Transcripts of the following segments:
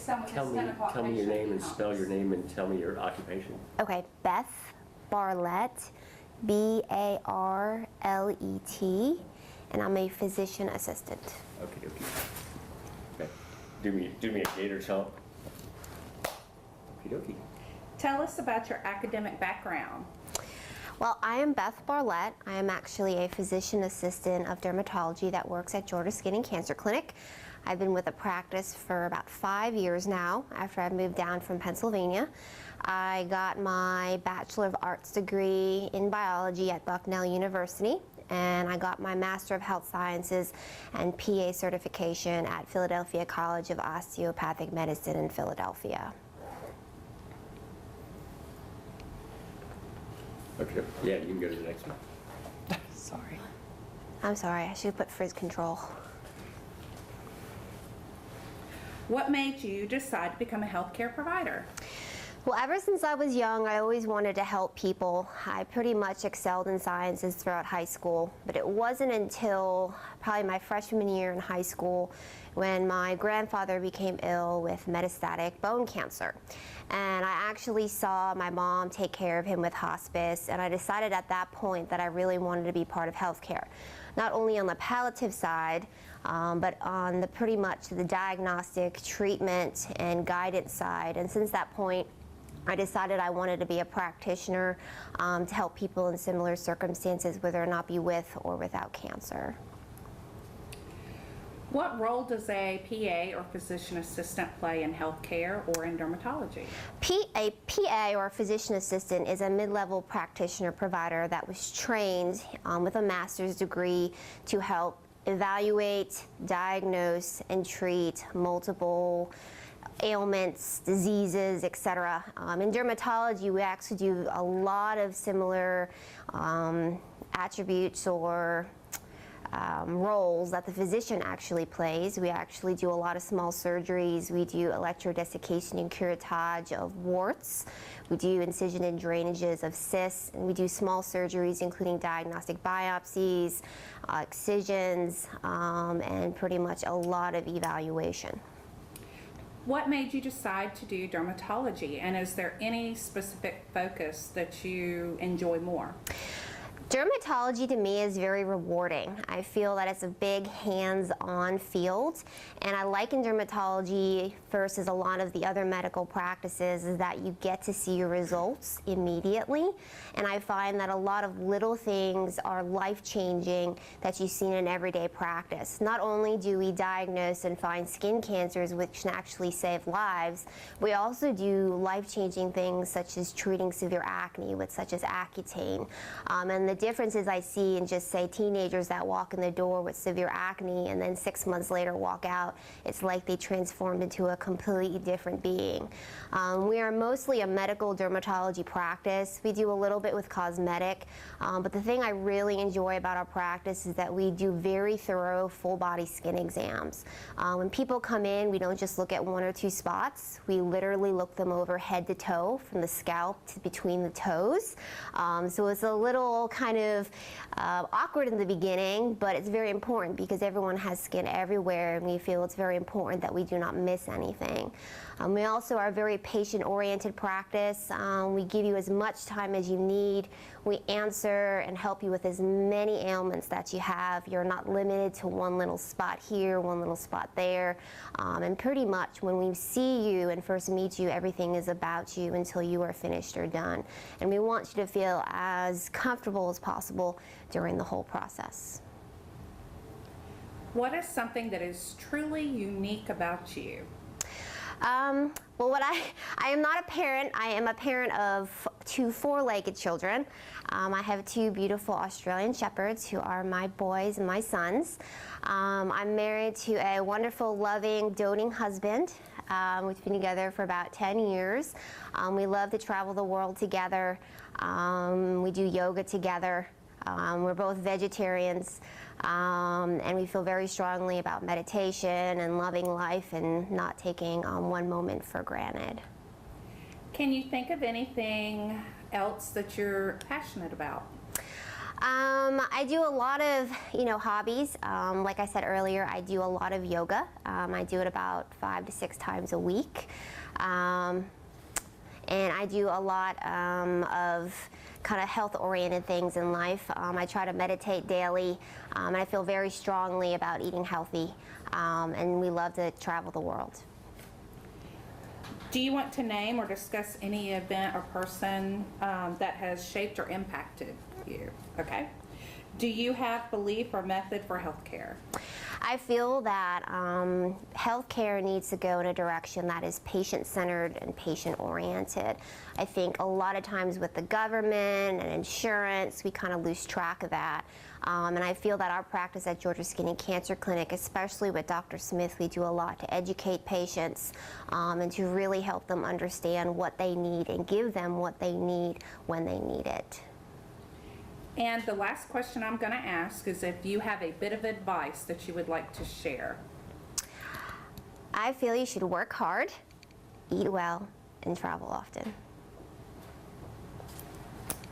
someone Tell that's me, done a tell me your name and patient spell your name and tell me your occupation. Okay, Beth Barlett, B-A-R-L-E-T, and I'm a physician assistant. Okay, okay. Okay. Do me a gator song. Okie dokie. Tell us about your academic background. Well, I am Beth Barlett. I am actually a physician assistant of dermatology that works at Georgia Skin and Cancer Clinic. I've been with the practice for about 5 years now after I moved down from Pennsylvania. I got my Bachelor of Arts degree in biology at Bucknell University, and I got my Master of Health Sciences and PA certification at Philadelphia College of Osteopathic Medicine in Philadelphia. Okay, yeah, you can go to the next one. Sorry. I'm sorry, I should have put frizz control. What made you decide to become a healthcare provider? Well, ever since I was young, I always wanted to help people. I pretty much excelled in sciences throughout high school, but it wasn't until probably my freshman year in high school when my grandfather became ill with metastatic bone cancer. And I actually saw my mom take care of him with hospice, and I decided at that point that I really wanted to be part of healthcare. Not only on the palliative side, but on the pretty much the diagnostic, treatment, and guidance side. And since that point, I decided I wanted to be a practitioner to help people in similar circumstances, whether or not be with or without cancer. What role does a PA or physician assistant play in healthcare or in dermatology? A PA or physician assistant is a mid-level practitioner provider that was trained with a master's degree to help evaluate, diagnose, and treat multiple ailments, diseases, etc. In dermatology, we actually do a lot of similar attributes or roles that the physician actually plays. We actually do a lot of small surgeries. We do electrodesiccation and curettage of warts. We do incision and drainages of cysts, and we do small surgeries including diagnostic biopsies, excisions, and pretty much a lot of evaluation. What made you decide to do dermatology, and is there any specific focus that you enjoy more? Dermatology to me is very rewarding. I feel that it's a big hands-on field, and I like in dermatology versus a lot of the other medical practices is that you get to see your results immediately, and I find that a lot of little things are life-changing that you see in everyday practice. Not only do we diagnose and find skin cancers which can actually save lives, we also do life-changing things such as treating severe acne with such as Accutane. And the differences I see in just say teenagers that walk in the door with severe acne and then 6 months later walk out, it's like they transformed into a completely different being. We are mostly a medical dermatology practice. We do a little bit with cosmetic, but the thing I really enjoy about our practice is that we do very thorough full body skin exams. When people come in, we don't just look at 1 or 2 spots. We literally look them over head to toe, from the scalp to between the toes. So it's a little kind of awkward in the beginning, but it's very important because everyone has skin everywhere, and we feel it's very important that we do not miss anything. We also are a very patient-oriented practice. We give you as much time as you need. We answer and help you with as many ailments that you have. You're not limited to one little spot here, one little spot there. And pretty much when we see you and first meet you, everything is about you until you are finished or done. And we want you to feel as comfortable as possible during the whole process. What is something that is truly unique about you? Well, I am not a parent. I am a parent of 2 4-legged children. I have 2 beautiful Australian Shepherds who are my boys and my sons. I'm married to a wonderful, loving, doting husband. We've been together for about 10 years. We love to travel the world together. We do yoga together. We're both vegetarians, and we feel very strongly about meditation and loving life and not taking one moment for granted. Can you think of anything else that you're passionate about? I do a lot of, hobbies. Like I said earlier, I do a lot of yoga. I do it about 5 to 6 times a week. And I do a lot of kind of health-oriented things in life. I try to meditate daily, and I feel very strongly about eating healthy. And we love to travel the world. Do you want to name or discuss any event or person that has shaped or impacted you? Okay. Do you have belief or method for healthcare? I feel that healthcare needs to go in a direction that is patient-centered and patient-oriented. I think a lot of times with the government and insurance, we kind of lose track of that. And I feel that our practice at Georgia Skin and Cancer Clinic, especially with Dr. Smith, we do a lot to educate patients and to really help them understand what they need and give them what they need when they need it. And the last question I'm going to ask is if you have a bit of advice that you would like to share. I feel you should work hard, eat well, and travel often.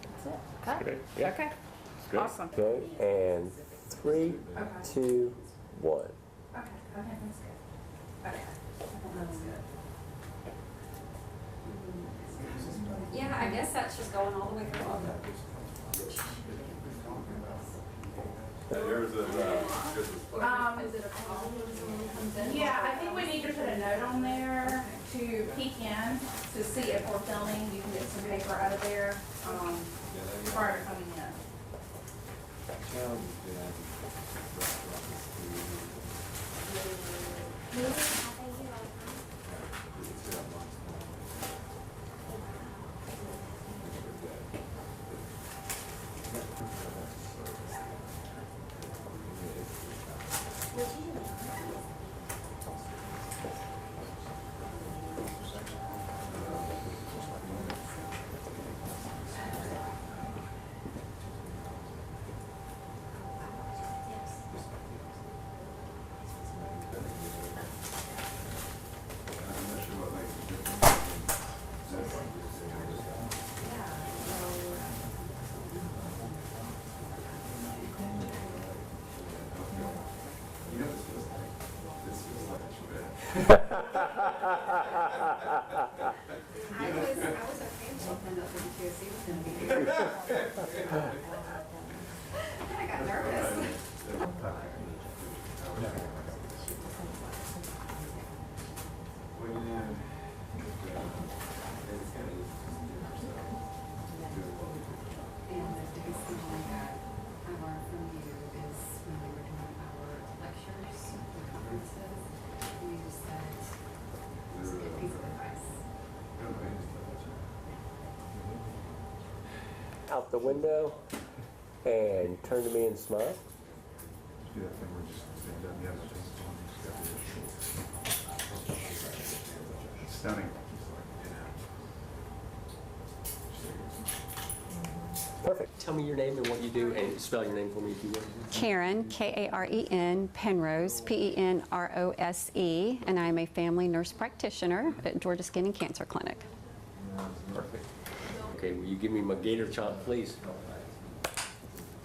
That's it. That's good. Yeah. Okay. That's good. Awesome. Okay, and 3, 2, 1. Okay, that's good. Okay. That's good. Yeah, I guess that's just going all the way through all of it. Yours is, Is it a problem when someone comes in? Yeah, I think we need to put a note on there to peek in to see if we're filming. You can get some paper out of there prior to coming in. I was okay with opening up the QC was gonna be here. I got nervous. And the biggest thing that I learned from you is when we were doing our lectures, the conferences, you said, it's a good piece of advice. Out the window and turn to me and smile. Stunning. Perfect. Tell me your name and what you do, and spell your name for me if you would. Karen, Karen, Penrose, Penrose, and I'm a family nurse practitioner at Georgia Skin and Cancer Clinic. Perfect. Okay, will you give me my gator chomp, please?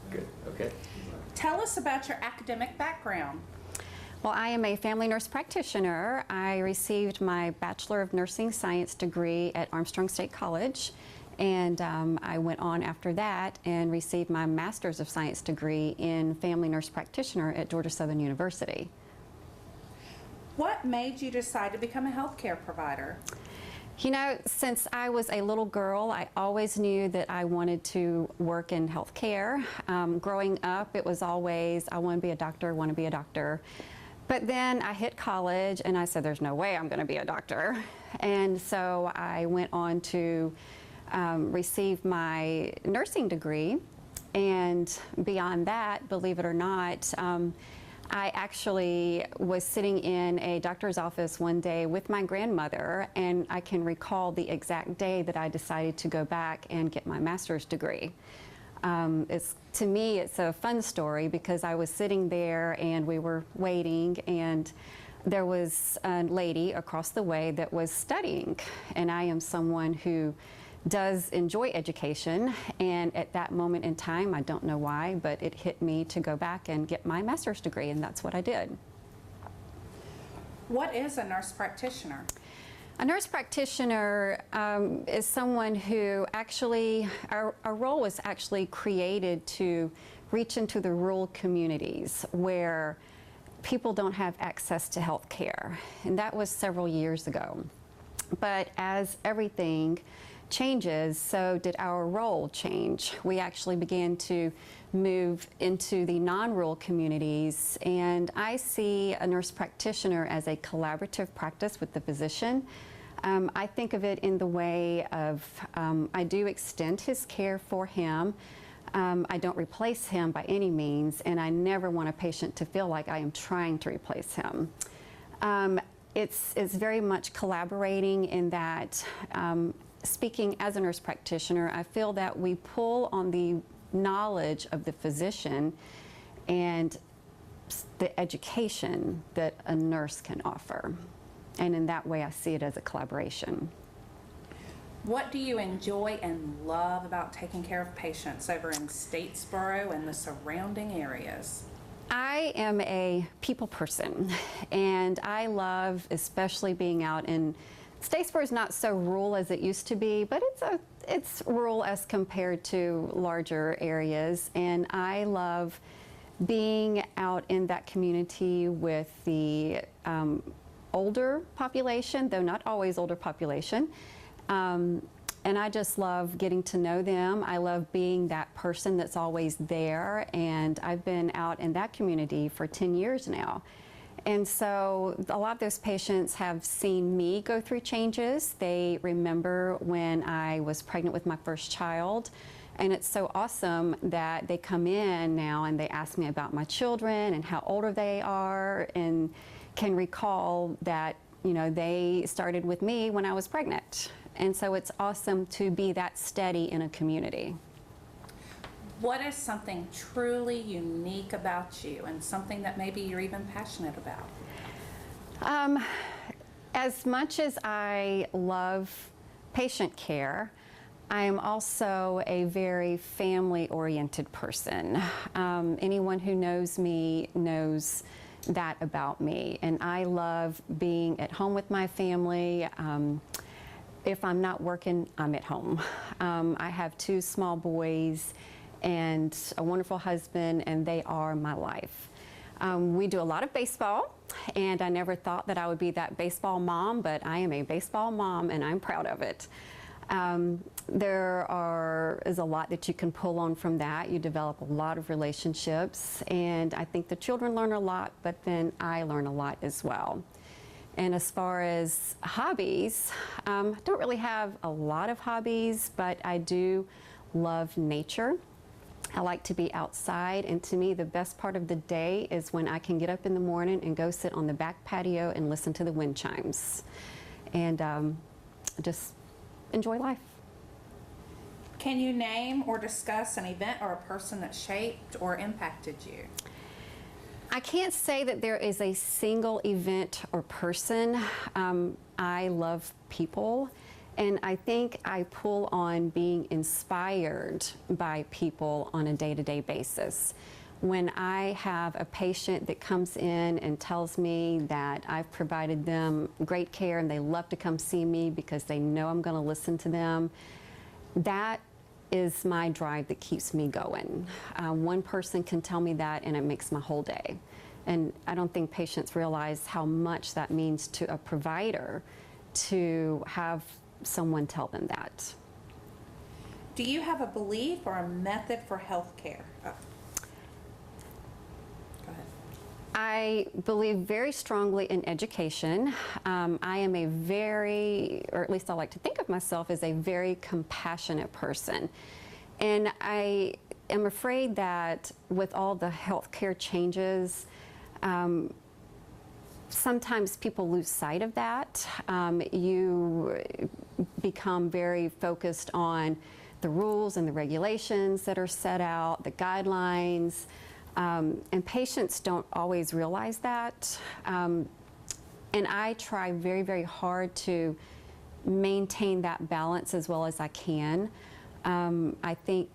Good, okay. Tell us about your academic background. Well, I am a family nurse practitioner. I received my Bachelor of Nursing Science degree at Armstrong State College, and I went on after that and received my Master's of Science degree in Family Nurse Practitioner at Georgia Southern University. What made you decide to become a healthcare provider? You know, since I was a little girl, I always knew that I wanted to work in healthcare. Growing up, it was always, I want to be a doctor, want to be a doctor. But then I hit college and I said, there's no way I'm going to be a doctor. And so I went on to receive my nursing degree. And beyond that, believe it or not, I actually was sitting in a doctor's office one day with my grandmother, and I can recall the exact day that I decided to go back and get my master's degree. To me, it's a fun story because I was sitting there and we were waiting, and there was a lady across the way that was studying, and I am someone who does enjoy education, and at that moment in time, I don't know why, but it hit me to go back and get my master's degree, and that's what I did. What is a nurse practitioner? A nurse practitioner is someone who actually, our role was actually created to reach into the rural communities where people don't have access to health care. And that was several years ago. But as everything changes, so did our role change. We actually began to move into the non-rural communities, and I see a nurse practitioner as a collaborative practice with the physician. I think of it in the way of I do extend his care for him. I don't replace him by any means, and I never want a patient to feel like I am trying to replace him. It's very much collaborating in that, speaking as a nurse practitioner, I feel that we pull on the knowledge of the physician and the education that a nurse can offer. And in that way, I see it as a collaboration. What do you enjoy and love about taking care of patients over in Statesboro and the surrounding areas? I am a people person, and I love especially being out in Statesboro. Is not so rural as it used to be, but it's rural as compared to larger areas, and I love being out in that community with the older population, though not always older population. And I just love getting to know them. I love being that person that's always there, and I've been out in that community for 10 years now. And so a lot of those patients have seen me go through changes. They remember when I was pregnant with my first child, and it's so awesome that they come in now and they ask me about my children and how older they are, and can recall that, you know, they started with me when I was pregnant. And so it's awesome to be that steady in a community. What is something truly unique about you and something that maybe you're even passionate about? As much as I love patient care, I am also a very family-oriented person. Anyone who knows me knows that about me, and I love being at home with my family. If I'm not working, I'm at home. I have 2 small boys and a wonderful husband, and they are my life. We do a lot of baseball, and I never thought that I would be that baseball mom, but I am a baseball mom, and I'm proud of it. There is a lot that you can pull on from that. You develop a lot of relationships, and I think the children learn a lot, but then I learn a lot as well. And as far as hobbies, I don't really have a lot of hobbies, but I do love nature. I like to be outside, and to me the best part of the day is when I can get up in the morning and go sit on the back patio and listen to the wind chimes, and just enjoy life. Can you name or discuss an event or a person that shaped or impacted you? I can't say that there is a single event or person. I love people, and I think I pull on being inspired by people on a day-to-day basis. When I have a patient that comes in and tells me that I've provided them great care and they love to come see me because they know I'm going to listen to them, that is my drive that keeps me going. One person can tell me that and it makes my whole day. And I don't think patients realize how much that means to a provider to have someone tell them that. Do you have a belief or a method for health care? Oh. Go ahead. I believe very strongly in education. I am a very, or at least I like to think of myself as a very compassionate person. And I am afraid that with all the healthcare changes, sometimes people lose sight of that. You become very focused on the rules and the regulations that are set out, the guidelines, and patients don't always realize that. And I try very, very hard to maintain that balance as well as I can. I think,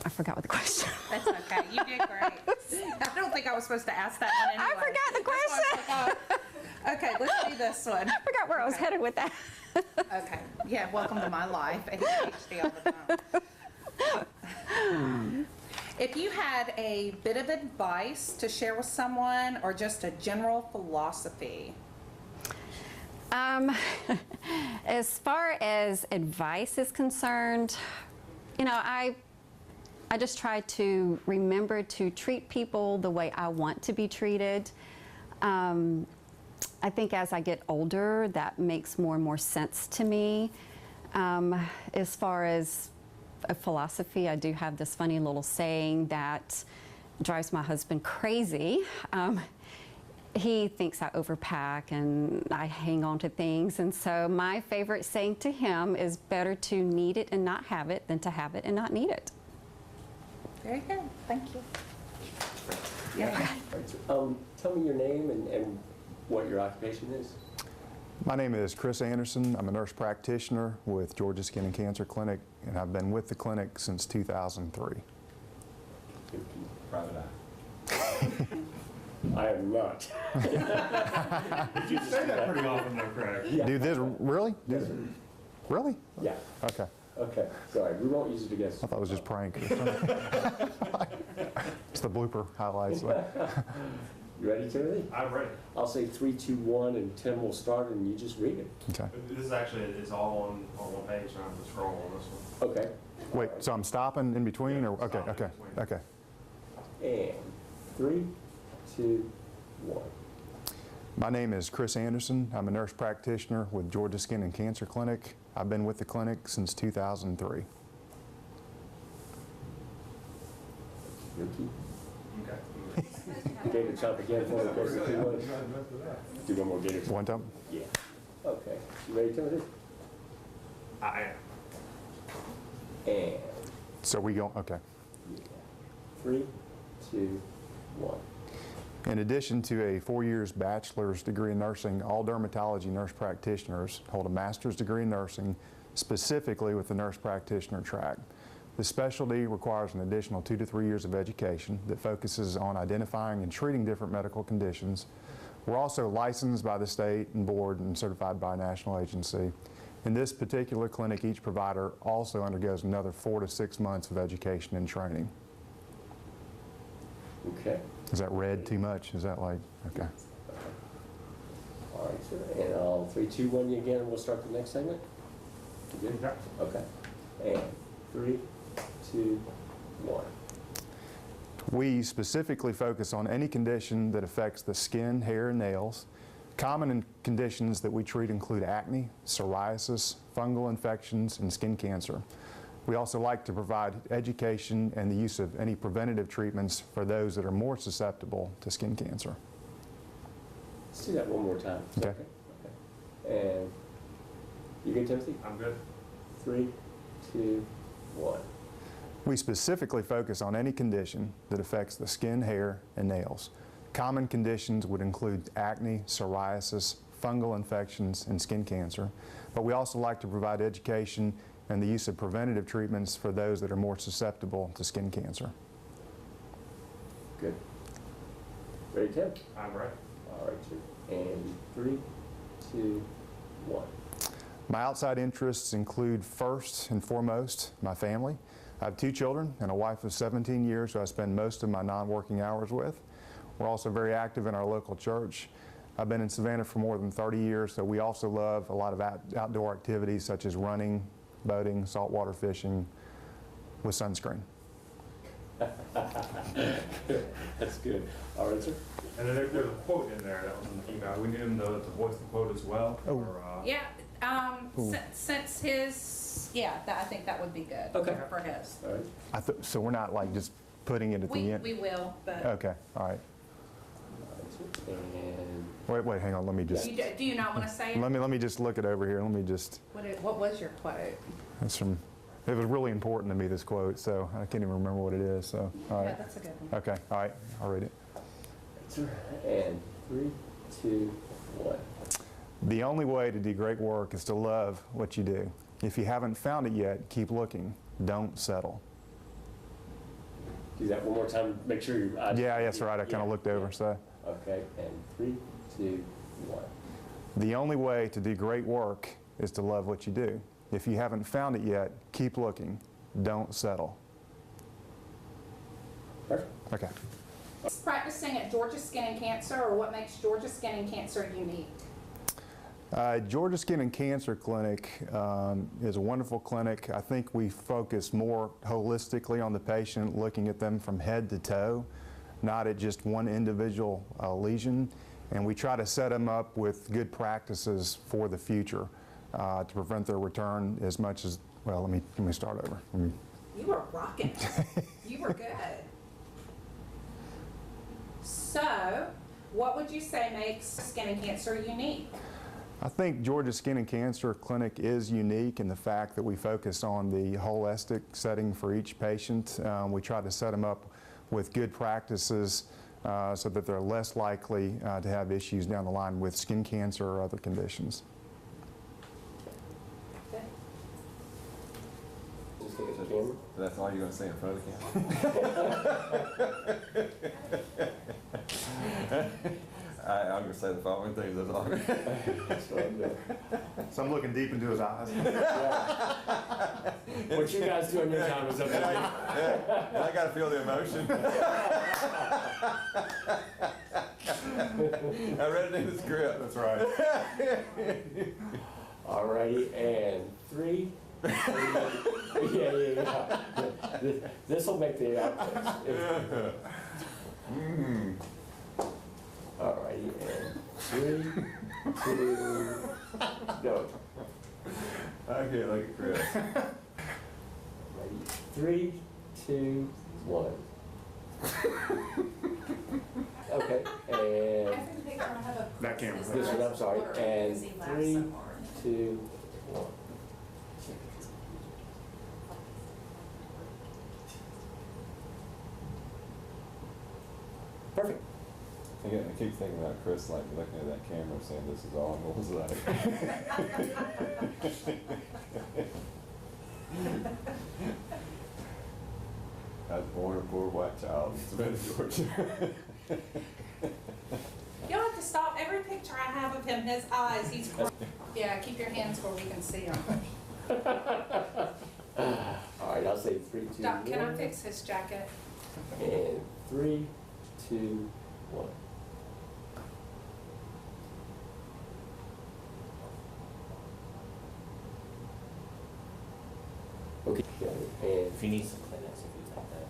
I forgot what the question was. That's okay. You did great. I don't think I was supposed to ask that one I anyway. forgot the That's why I was like, oh. Okay, let's do this one. I forgot where I was headed with that. Okay. Yeah, welcome to my life. ADHD all the time. If you had a bit of advice to share with someone or just a general philosophy. As far as advice is concerned, you know, I just try to remember to treat people the way I want to be treated. I think as I get older, that makes more and more sense to me. As far as a philosophy, I do have this funny little saying that drives my husband crazy. He thinks I overpack and I hang on to things. And so my favorite saying to him is better to need it and not have it than to have it and not need it. Very good. Thank you. Yeah. Tell me your name and what your occupation is. My name is Chris Anderson. I'm a nurse practitioner with Georgia Skin and Cancer Clinic, and I've been with the clinic since 2003. Private eye. I am not. You say that pretty often, though, Craig. Yeah. Do this, really? Really? Yeah. Okay. Okay. Sorry, we won't use it against. I thought it was just prank. It's the blooper highlights. You ready, Timothy? I'm ready. I'll say 3, 2, 1, and Tim will start, and you just read it. Okay. This is actually, it's all on one page, so I'm just scroll on this one. Okay. Wait, so I'm stopping in between, or, okay, Stop in okay, between. okay. And 3, 2, 1. My name is Chris Anderson. I'm a nurse practitioner with Georgia Skin and Cancer Clinic. I've been with the clinic since 2003. Yuki. Okay. Gator chomp again for the first 2, 1. Do one more gator chomp. One time? Yeah. Okay. You ready, Timothy? I am. And So we go, okay. 3, 2, 1. In addition to a 4 years bachelor's degree in nursing, all dermatology nurse practitioners hold a master's degree in nursing, specifically with the nurse practitioner track. This specialty requires an additional 2 to 3 years of education that focuses on identifying and treating different medical conditions. We're also licensed by the state and board and certified by a national agency. In this particular clinic, each provider also undergoes another 4 to 6 months of education and training. Okay. Is that read too much? Is that like, okay. All right, sir. And I'll 3, 2, 1 you again, and we'll start the next segment. You good? Okay. Okay. And 3, 2, 1. We specifically focus on any condition that affects the skin, hair, and nails. Common conditions that we treat include acne, psoriasis, fungal infections, and skin cancer. We also like to provide education and the use of any preventative treatments for those that are more susceptible to skin cancer. Let's do that one more time. Is that Okay. Okay. And you good, Timothy? I'm good. 3, 2, 1. We specifically focus on any condition that affects the skin, hair, and nails. Common conditions would include acne, psoriasis, fungal infections, and skin cancer. But we also like to provide education and the use of preventative treatments for those that are more susceptible to skin cancer. Good. Ready, Tim? I'm ready. All right, sir. And 3, 2, 1. My outside interests include, first and foremost, my family. I have 2 children and a wife of 17 years who I spend most of my non-working hours with. We're also very active in our local church. I've been in Savannah for more than 30 years, so we also love a lot of outdoor activities such as running, boating, saltwater fishing with sunscreen. That's good. All right, sir. And then there's a quote in there that was in the email. We need him to voice the quote as well. Oh. Or, Yeah, since his, yeah, I think that would be good. Okay. For his. All right. So we're not like just putting it at the end? We will, but Okay, all right. All right, sir. And Wait, hang on, let me just, do you not want to say it? let me just look it over here. Let me just, What was your quote? that's from, it was really important to me, this quote, so I can't even remember what it is, so, all Yeah, right. that's a good one. Okay, all right, I'll read it. sir. And 3, 2, 1. The only way to do great work is to love what you do. If you haven't found it yet, keep looking. Don't settle. Do that one more time, make sure your eyes. Yeah, that's right. I kind of Yeah. looked over, so. Okay, and 3, 2, 1. The only way to do great work is to love what you do. If you haven't found it yet, keep looking. Don't settle. Perfect. Okay. Practicing at Georgia Skin and Cancer, or what makes Georgia Skin and Cancer unique? Georgia Skin and Cancer Clinic is a wonderful clinic. I think we focus more holistically on the patient, looking at them from head to toe, not at just one individual lesion. And we try to set them up with good practices for the future to prevent their return as much as, well, let me start over. You were rocking. You were good. So, what would you say makes Skin and Cancer unique? I think Georgia Skin and Cancer Clinic is unique in the fact that we focus on the holistic setting for each patient. We try to set them up with good practices so that they're less likely to have issues down the line with skin cancer or other conditions. Just take it to the camera. That's all you're going to say in front of the camera? I'm going to say the following things. That's all. That's what I'm doing. So I'm looking deep into his eyes. What you guys do on your time is up to me. I got to feel the emotion. I read it in the script. That's right. Alrighty, and 3. Yeah. This will make the outtakes. Alrighty, and 3, 2, go. Okay, look at Chris. Ready? 3, 2, 1. Okay, and That camera. this one, I'm sorry, and 3, 2, 1. Perfect. I keep thinking about Chris, like looking at that camera, saying, "This is all it was like." I was born a poor white child in Savannah, Georgia. You'll have to stop every picture I have of him, his eyes, he's, yeah, keep your hands where we can see him. Alright, I'll say 3, 2, 1. Doc, can I fix his jacket? And 3, 2, 1. Okay, and If you need some Kleenex, if you take that.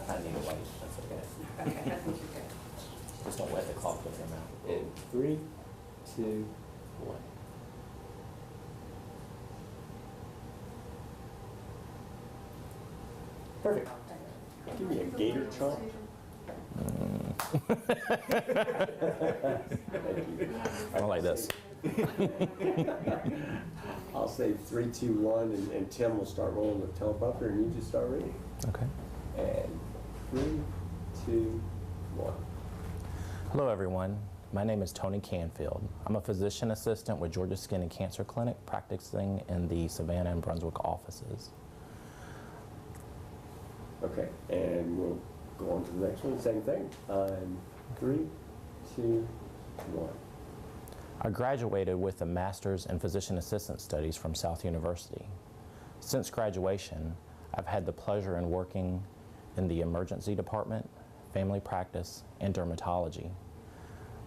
I need a wipe, that's okay. Okay, I think you're good. Just don't wet the cloth with your mouth. in 3, 2, 1. Perfect. Give me a gator chomp. Thank you. I don't like this. I'll say 3, 2, 1, and Tim will start rolling the teleprompter, and you just start reading. Okay. And 3, 2, 1. Hello, everyone. My name is Tony Canfield. I'm a physician assistant with Georgia Skin and Cancer Clinic, practicing in the Savannah and Brunswick offices. Okay, and we'll go on to the next one. Same thing. 3, 2, 1. I graduated with a master's in physician assistant studies from South University. Since graduation, I've had the pleasure in working in the emergency department, family practice, and dermatology.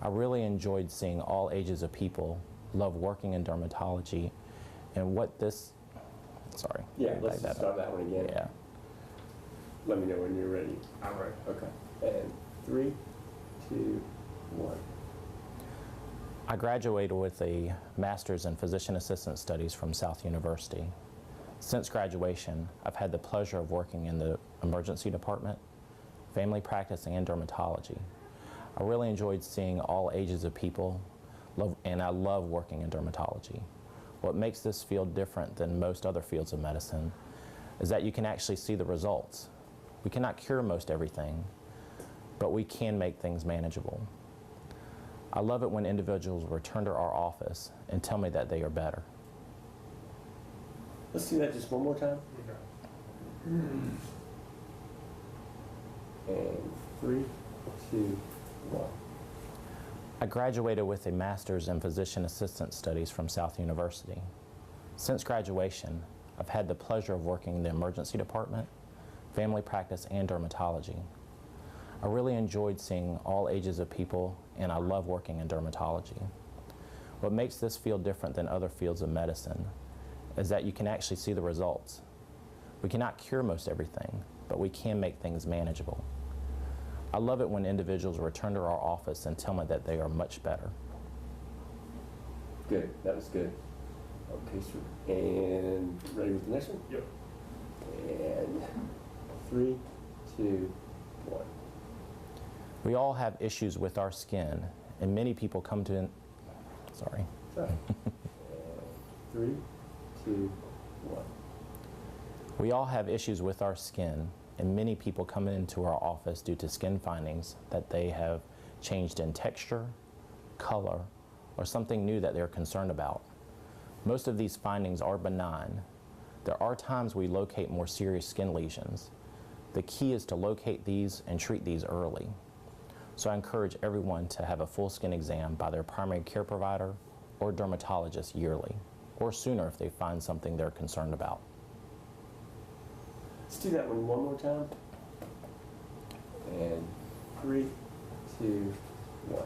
I really enjoyed seeing all ages of people, love working in dermatology, and what this, sorry. Yeah, back let's that start up. that one again. Yeah. Let me know when you're ready. I'm ready. Okay. And 3, 2, 1. I graduated with a master's in physician assistant studies from South University. Since graduation, I've had the pleasure of working in the emergency department, family practice, and dermatology. I really enjoyed seeing all ages of people, and I love working in dermatology. What makes this field different than most other fields of medicine is that you can actually see the results. We cannot cure most everything, but we can make things manageable. I love it when individuals return to our office and tell me that they are better. Let's do that just one more time. And 3, 2, 1. I graduated with a master's in physician assistant studies from South University. Since graduation, I've had the pleasure of working in the emergency department, family practice, and dermatology. I really enjoyed seeing all ages of people, and I love working in dermatology. What makes this field different than other fields of medicine is that you can actually see the results. We cannot cure most everything, but we can make things manageable. I love it when individuals return to our office and tell me that they are much better. Good, that was good. Okay, sir. And ready with the next one? Yep. And 3, 2, 1. We all have issues with our skin, and many people come to, sorry. Sorry. And 3, 2, 1. We all have issues with our skin, and many people come into our office due to skin findings that they have changed in texture, color, or something new that they're concerned about. Most of these findings are benign. There are times we locate more serious skin lesions. The key is to locate these and treat these early. So I encourage everyone to have a full skin exam by their primary care provider or dermatologist yearly, or sooner if they find something they're concerned about. Let's do that one more time. And 3, 2, 1.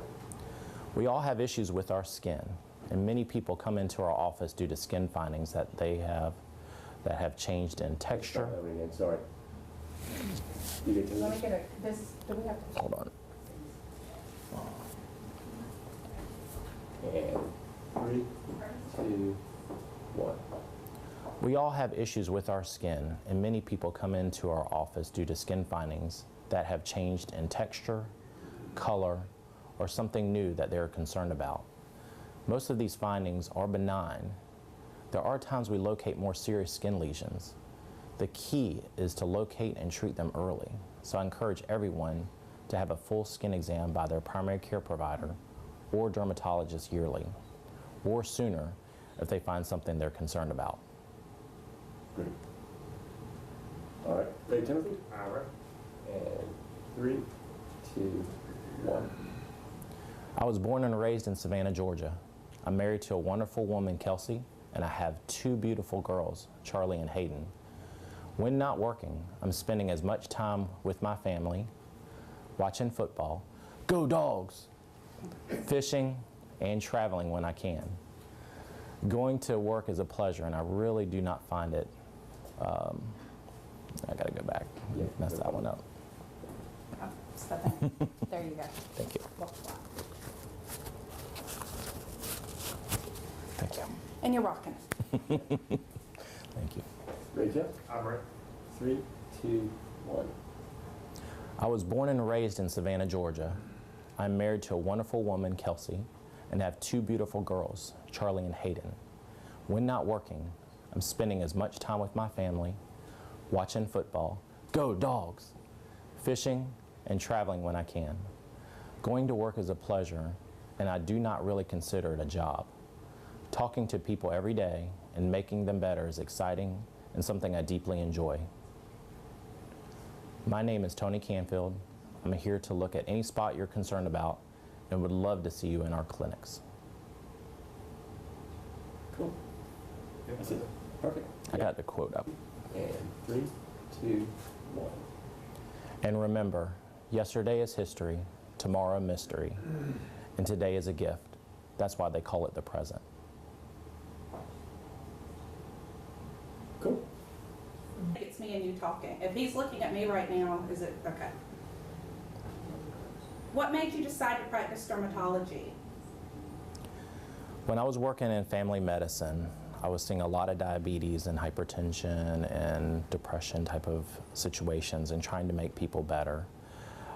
We all have issues with our skin, and many people come into our office due to skin findings that have changed in texture. Start over again, sorry. You get to Let me this? get this, do we have to? Hold on. And 3, 2, 1. We all have issues with our skin, and many people come into our office due to skin findings that have changed in texture, color, or something new that they're concerned about. Most of these findings are benign. There are times we locate more serious skin lesions. The key is to locate and treat them early. So I encourage everyone to have a full skin exam by their primary care provider or dermatologist yearly, or sooner if they find something they're concerned about. Great. All right, ready, Timothy? All right. And 3, 2, 1. I was born and raised in Savannah, Georgia. I'm married to a wonderful woman, Kelsey, and I have 2 beautiful girls, Charlie and Hayden. When not working, I'm spending as much time with my family, watching football, go Dogs, fishing, and traveling when I can. Going to work is a pleasure, and I really do not find it. I gotta go back. Yeah, Messed that one up. Oh, step in. There you go. Thank you. Thank you. And you're rocking. Thank you. Ready, Tim? I'm ready. 3, 2, 1. I was born and raised in Savannah, Georgia. I'm married to a wonderful woman, Kelsey, and have 2 beautiful girls, Charlie and Hayden. When not working, I'm spending as much time with my family, watching football, go Dogs, fishing, and traveling when I can. Going to work is a pleasure, and I do not really consider it a job. Talking to people every day and making them better is exciting and something I deeply enjoy. My name is Tony Canfield. I'm here to look at any spot you're concerned about and would love to see you in our clinics. Cool. That's it. Perfect. I got the quote up. And 3, 2, 1. And remember, yesterday is history, tomorrow a mystery, and today is a gift. That's why they call it the present. Cool. It's me and you talking. If he's looking at me right now, is it, okay. What made you decide to practice dermatology? When I was working in family medicine, I was seeing a lot of diabetes and hypertension and depression type of situations and trying to make people better.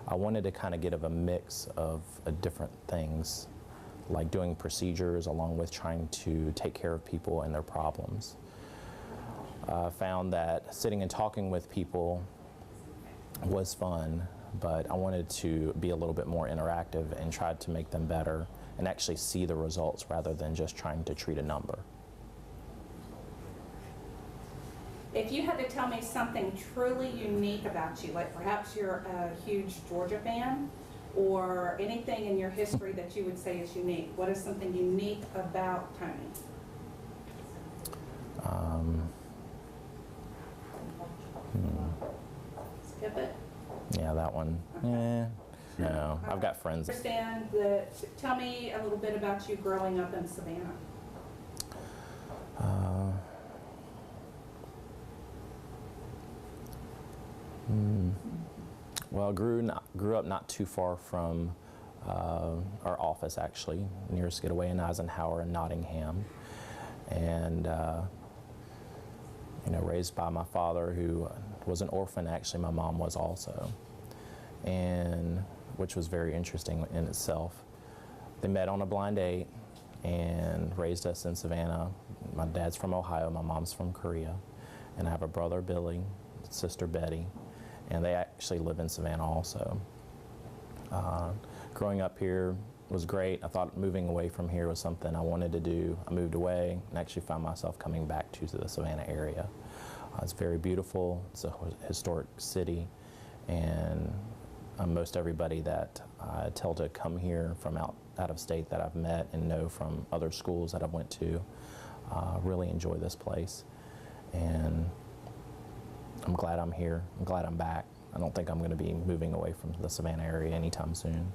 I wanted to kind of get a mix of different things, like doing procedures along with trying to take care of people and their problems. I found that sitting and talking with people was fun, but I wanted to be a little bit more interactive and tried to make them better and actually see the results rather than just trying to treat a number. If you had to tell me something truly unique about you, like perhaps you're a huge Georgia fan, or anything in your history that you would say is unique, what is something unique about Tony? Skip it. Yeah, that one. No, I've got friends. Understand that. Tell me a little bit about you growing up in Savannah. Well, grew up not too far from our office, actually, nearest getaway in Eisenhower and Nottingham, and raised by my father, who was an orphan. Actually, my mom was also, and which was very interesting in itself. They met on a blind date and raised us in Savannah. My dad's from Ohio, my mom's from Korea, and I have a brother, Billy, sister, Betty, and they actually live in Savannah also. Growing up here was great. I thought moving away from here was something I wanted to do. I moved away and actually found myself coming back to the Savannah area. It's very beautiful. It's a historic city, and most everybody that I tell to come here from out of state that I've met and know from other schools that I've went to really enjoy this place. And I'm glad I'm here. I'm glad I'm back. I don't think I'm going to be moving away from the Savannah area anytime soon.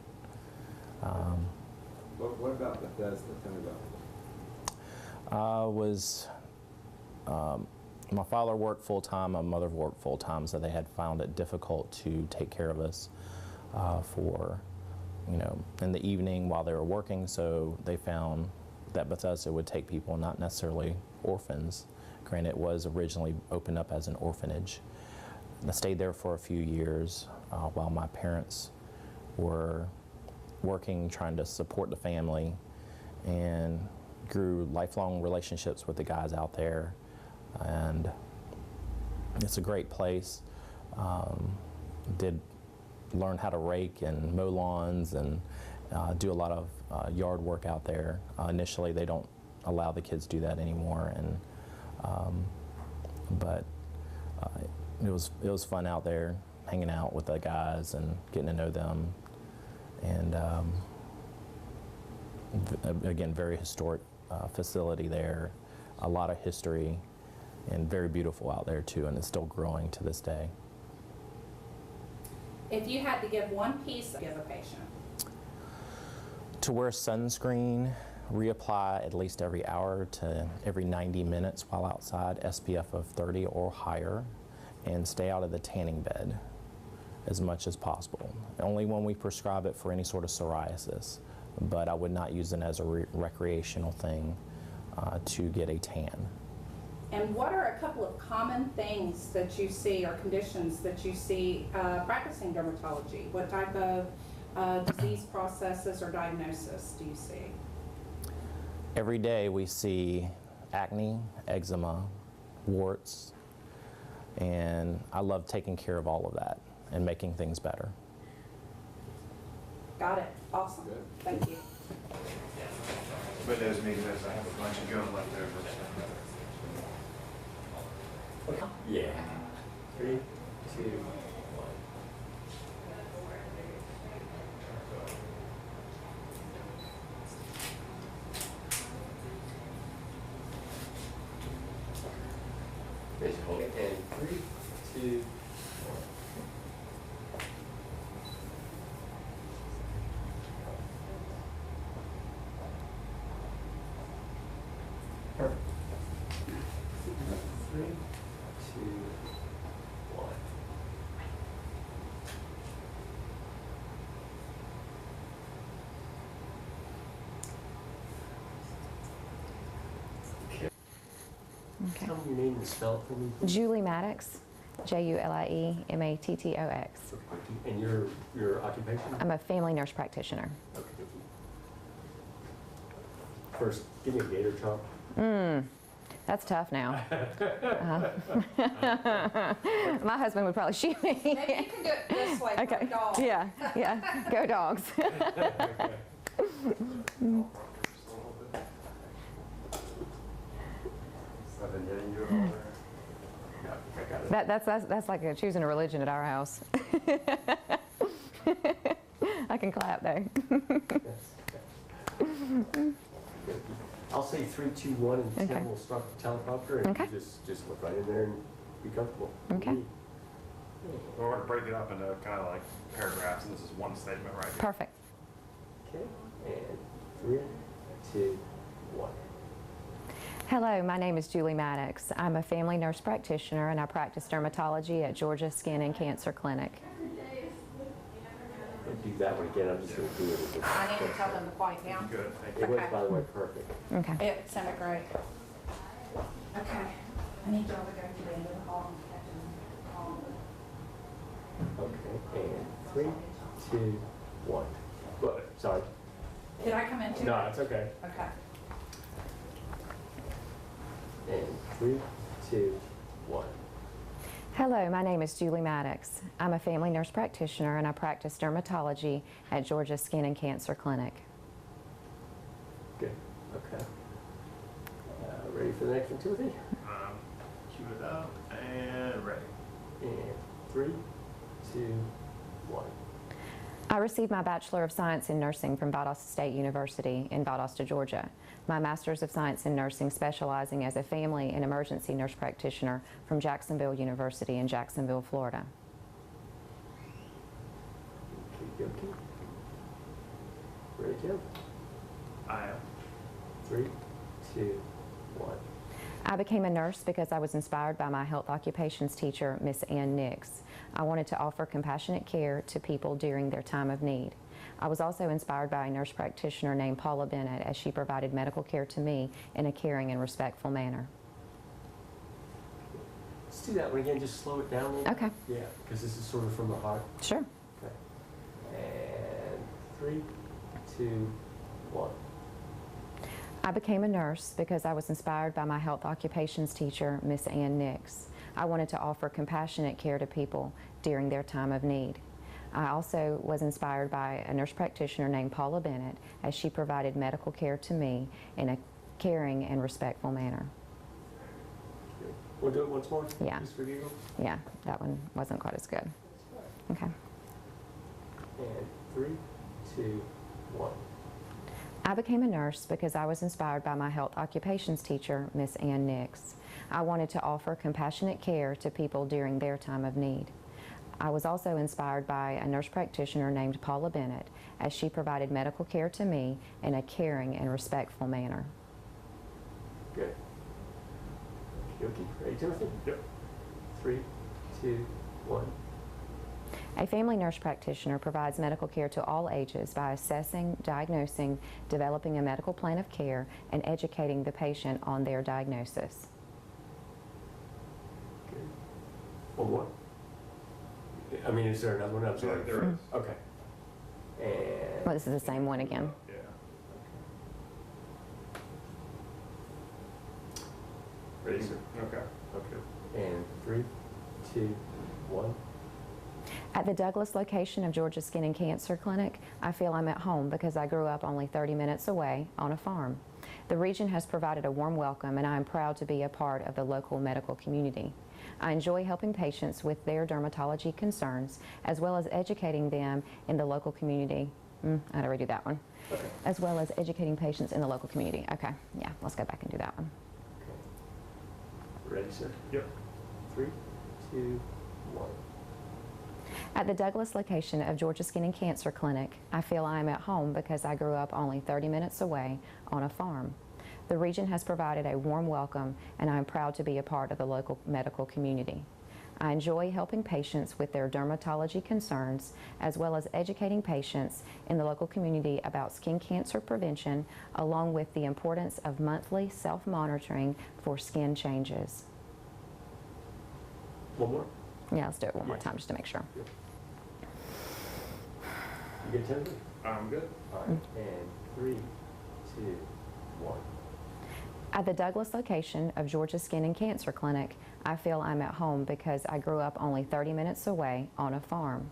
What about Bethesda? Tell me about it. My father worked full-time, my mother worked full-time, so they had found it difficult to take care of us in the evening while they were working, so they found that Bethesda would take people, not necessarily orphans. Granted, it was originally opened up as an orphanage. I stayed there for a few years while my parents were working, trying to support the family, and grew lifelong relationships with the guys out there. And it's a great place. Did learn how to rake and mow lawns and do a lot of yard work out there. Initially, they don't allow the kids to do that anymore, and but it was fun out there, hanging out with the guys and getting to know them. And again, very historic facility there, a lot of history, and very beautiful out there too, and it's still growing to this day. If you had to give one piece, give a patient. To wear sunscreen, reapply at least every hour to every 90 minutes while outside, SPF of 30 or higher, and stay out of the tanning bed as much as possible. Only when we prescribe it for any sort of psoriasis, but I would not use it as a recreational thing to get a tan. And what are a couple of common things that you see or conditions that you see practicing dermatology? What type of disease processes or diagnosis do you see? Every day we see acne, eczema, warts, and I love taking care of all of that and making things better. Got it. Awesome. Good. Thank you. But as me, I have a bunch of gum left over. Yeah. 3, 2, 1. Raise your hold it. And 3, 2, 1. Perfect. 3, 2, 1. Okay. Tell me your name and spell it for me, please. Julie Maddox, Juliemattotx. And your occupation? I'm a family nurse practitioner. Okay. First, give me a gator chomp. That's tough now. My husband would probably shoot me. Maybe you can do it this way for a Okay. dog. Yeah. Go dogs. I've been getting you over. Yeah, I got it. That's like choosing a religion at our house. I can clap though. I'll say 3, 2, 1, and Okay. Tim will start the teleprompter, and Okay. you just look right in there and be comfortable. Okay. We're going to break it up into kind of like paragraphs, and this is one statement right here. Perfect. Okay, and 3, 2, 1. Hello, my name is Julie Maddox. I'm a family nurse practitioner and I practice dermatology at Georgia Skin and Cancer Clinic. I'll do that one again, I'm just going to do it. I need to tell them to quiet down. Good, thank It you. was, Okay. by the way, perfect. Okay. It sounded great. Okay. I need y'all to go to the end of the hall and catch them. Okay, and 3, 2, 1. Well, sorry. Did I come in too? No, it's okay. Okay. And 3, 2, 1. Hello, my name is Julie Maddox. I'm a family nurse practitioner and I practice dermatology at Georgia Skin and Cancer Clinic. Good, okay. Ready for the next one, Timothy? Cue it up and ready. And 3, 2, 1. I received my Bachelor of Science in Nursing from Valdosta State University in Valdosta, Georgia. My Master's of Science in Nursing specializing as a family and emergency nurse practitioner from Jacksonville University in Jacksonville, Florida. Okay. Ready, Tim? I am. 3, 2, 1. I became a nurse because I was inspired by my health occupations teacher, Miss Ann Nix. I wanted to offer compassionate care to people during their time of need. I was also inspired by a nurse practitioner named Paula Bennett as she provided medical care to me in a caring and respectful manner. Let's do that one again, just slow it down a little. Okay. Yeah, because this is sort of from the heart. Sure. Okay. And 3, 2, 1. I became a nurse because I was inspired by my health occupations teacher, Miss Ann Nix. I wanted to offer compassionate care to people during their time of need. I also was inspired by a nurse practitioner named Paula Bennett as she provided medical care to me in a caring and respectful manner. Good. We'll do it once more? Yeah. Just for giggles? Yeah, that one wasn't quite as good. Okay. And 3, 2, 1. I became a nurse because I was inspired by my health occupations teacher, Miss Ann Nix. I wanted to offer compassionate care to people during their time of need. I was also inspired by a nurse practitioner named Paula Bennett as she provided medical care to me in a caring and respectful manner. Good. Okay, ready, Timothy? Yep. 3, 2, 1. A family nurse practitioner provides medical care to all ages by assessing, diagnosing, developing a medical plan of care, and educating the patient on their diagnosis. Good. One more? I mean, is there another one? I'm sorry. There is. Okay. And Well, this is the same one again. Yeah. ready, sir? Okay. Okay. And 3, 2, 1. At the Douglas location of Georgia Skin and Cancer Clinic, I feel I'm at home because I grew up only 30 minutes away on a farm. The region has provided a warm welcome and I am proud to be a part of the local medical community. I enjoy helping patients with their dermatology concerns as well as educating them in the local community. I had to redo that one. Okay. As well as educating patients in the local community. Okay, yeah, let's go back and do that one. Okay. Ready, sir? Yep. 3, 2, 1. At the Douglas location of Georgia Skin and Cancer Clinic, I feel I am at home because I grew up only 30 minutes away on a farm. The region has provided a warm welcome and I am proud to be a part of the local medical community. I enjoy helping patients with their dermatology concerns as well as educating patients in the local community about skin cancer prevention along with the importance of monthly self-monitoring for skin changes. One more? Yeah, let's do it one more Yeah. time just to make sure. You good, Timothy? I'm good. All right. And 3, 2, 1. At the Douglas location of Georgia Skin and Cancer Clinic, I feel I'm at home because I grew up only 30 minutes away on a farm.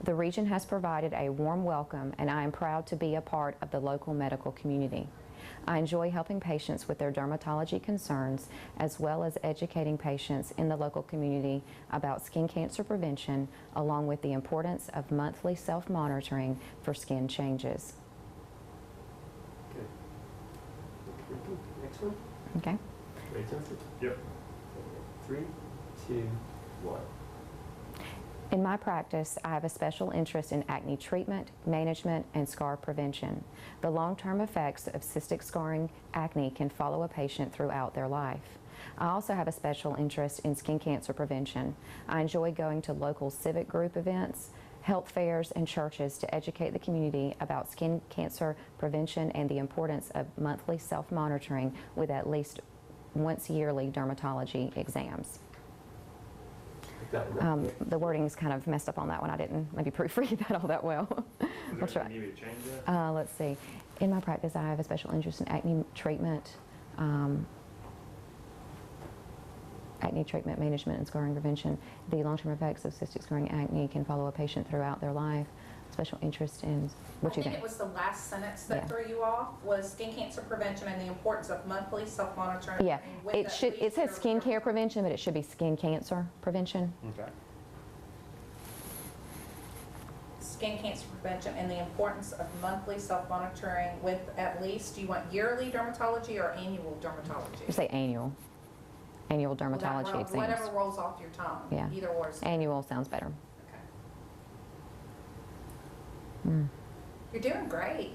The region has provided a warm welcome, and I am proud to be a part of the local medical community. I enjoy helping patients with their dermatology concerns, as well as educating patients in the local community about skin cancer prevention, along with the importance of monthly self-monitoring for skin changes. Good. Next one. Okay. Ready, Timothy? Yep. 3, 2, 1. In my practice, I have a special interest in acne treatment, management, and scar prevention. The long-term effects of cystic scarring acne can follow a patient throughout their life. I also have a special interest in skin cancer prevention. I enjoy going to local civic group events, health fairs, and churches to educate the community about skin cancer prevention and the importance of monthly self-monitoring with at least once yearly dermatology exams. The wording's kind of messed up on that one. I didn't maybe proofread that all that well. Is I'll there try. anything you need to change there? Let's see. In my practice, I have a special interest in acne treatment, management, and scarring prevention. The long-term effects of cystic scarring acne can follow a patient throughout their life. Special interest in what you I think think. it was the last sentence that Yeah. threw you off, was skin cancer prevention and the importance of monthly self-monitoring. Yeah, with it at should. It least says your skin care dermatologist. prevention, but it should be skin cancer prevention. Okay. Skin cancer prevention and the importance of monthly self-monitoring with at least, do you want yearly dermatology or annual dermatology? Just say annual. Annual Well, that dermatology roll- exams. Whatever rolls off your tongue. Yeah. Either or is Annual sounds better. okay. You're doing great.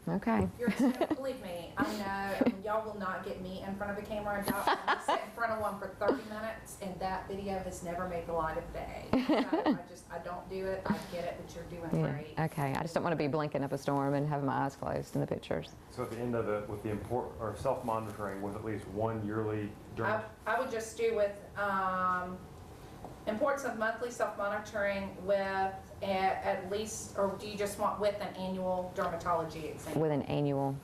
Okay. You're, believe me, I know, y'all will not get me in front of a camera. Y'all will sit in front of one for 30 minutes, and that video has never made the light of day. So I don't do it. I get it, but you're doing Yeah. great. Okay. I just don't want to be blinking up a storm and having my eyes closed in the pictures. So at the end of it, with the self-monitoring with at least one yearly I would just do with importance of monthly self-monitoring with at least, or do you just want with an annual dermatology exam? With an annual.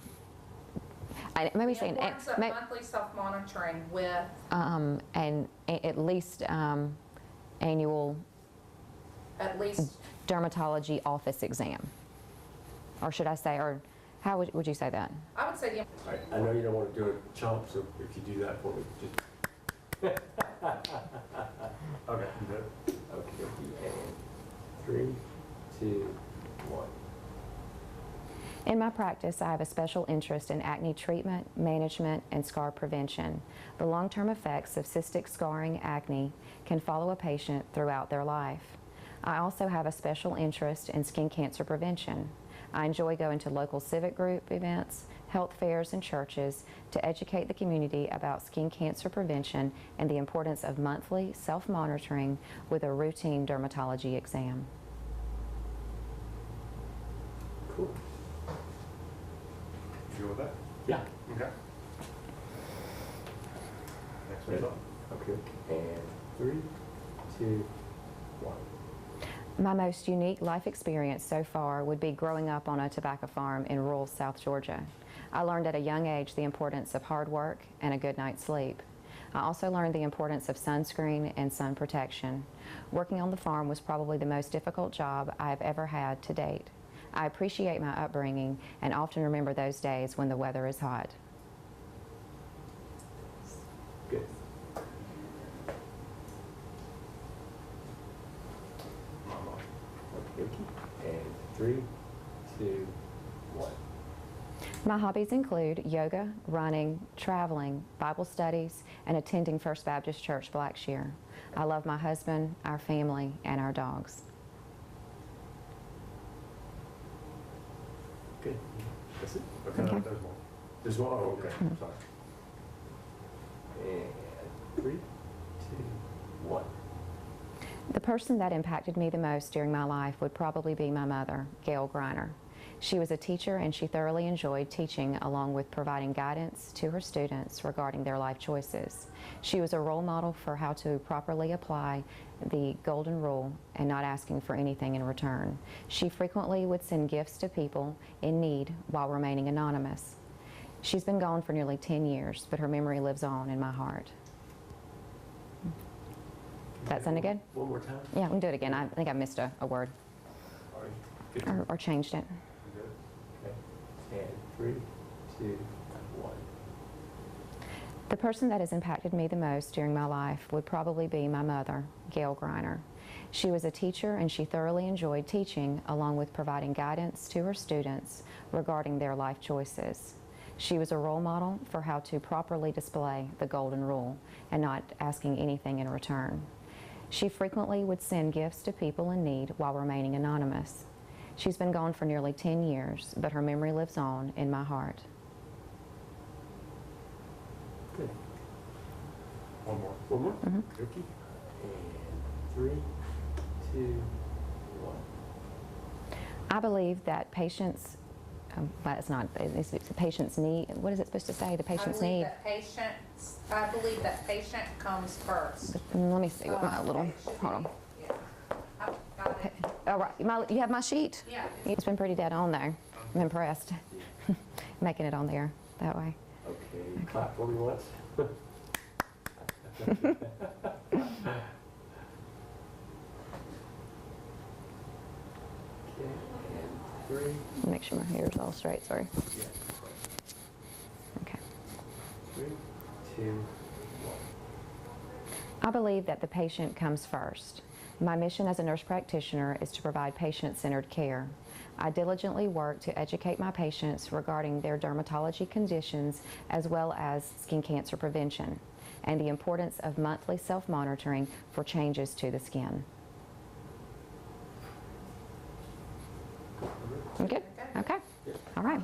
Maybe The say an. importance of monthly self-monitoring with, And at least annual at least, dermatology office exam. Or should I say, or how would you say that? I would say the All right, I know you don't want to do a chomp, so if you do that for me, just. Okay, you good? Okay, and 3, 2, 1. In my practice, I have a special interest in acne treatment, management, and scar prevention. The long-term effects of cystic scarring acne can follow a patient throughout their life. I also have a special interest in skin cancer prevention. I enjoy going to local civic group events, health fairs, and churches to educate the community about skin cancer prevention and the importance of monthly self-monitoring with a routine dermatology exam. Cool. You good with that? Yeah. Okay. Next one's up. Okay, and 3, 2, 1. My most unique life experience so far would be growing up on a tobacco farm in rural South Georgia. I learned at a young age the importance of hard work and a good night's sleep. I also learned the importance of sunscreen and sun protection. Working on the farm was probably the most difficult job I have ever had to date. I appreciate my upbringing and often remember those days when the weather is hot. Good. Okay, and 3, 2, 1. My hobbies include yoga, running, traveling, Bible studies, and attending First Baptist Church Blackshear. I love my husband, our family, and our dogs. Good. That's it? Okay, Okay. there's more. There's one. Oh, okay. Mm-hmm. Sorry. And 3, 2, 1. The person that impacted me the most during my life would probably be my mother, Gail Greiner. She was a teacher and she thoroughly enjoyed teaching along with providing guidance to her students regarding their life choices. She was a role model for how to properly apply the golden rule and not asking for anything in return. She frequently would send gifts to people in need while remaining anonymous. She's been gone for nearly 10 years, but her memory lives on in my heart. That sounded good? One more time. Yeah, we can do it again. I think I missed a word. sorry. Good. or changed it. Good. Okay. And 3, 2, 1. The person that has impacted me the most during my life would probably be my mother, Gail Greiner. She was a teacher and she thoroughly enjoyed teaching along with providing guidance to her students regarding their life choices. She was a role model for how to properly display the golden rule and not asking anything in return. She frequently would send gifts to people in need while remaining anonymous. She's been gone for nearly 10 years, but her memory lives on in my heart. Good. One more. One more? Mhm. Okay. And 3, 2, 1. I believe that patients, that's not, it's the patient's need, what is it supposed to say? The patient's need? I believe that patient comes first. Let me see what my little, hold on. Yeah. Oh, got it. All right, you have my sheet? Yeah. It's been pretty dead on there. I'm impressed. Making it on there that way. Okay. Clap for me once. Okay. And 3. Make sure my hair's all straight, sorry. Yeah. Okay. 3, 2, 1. I believe that the patient comes first. My mission as a nurse practitioner is to provide patient-centered care. I diligently work to educate my patients regarding their dermatology conditions as well as skin cancer prevention and the importance of monthly self-monitoring for changes to the skin. You good? Okay. All right.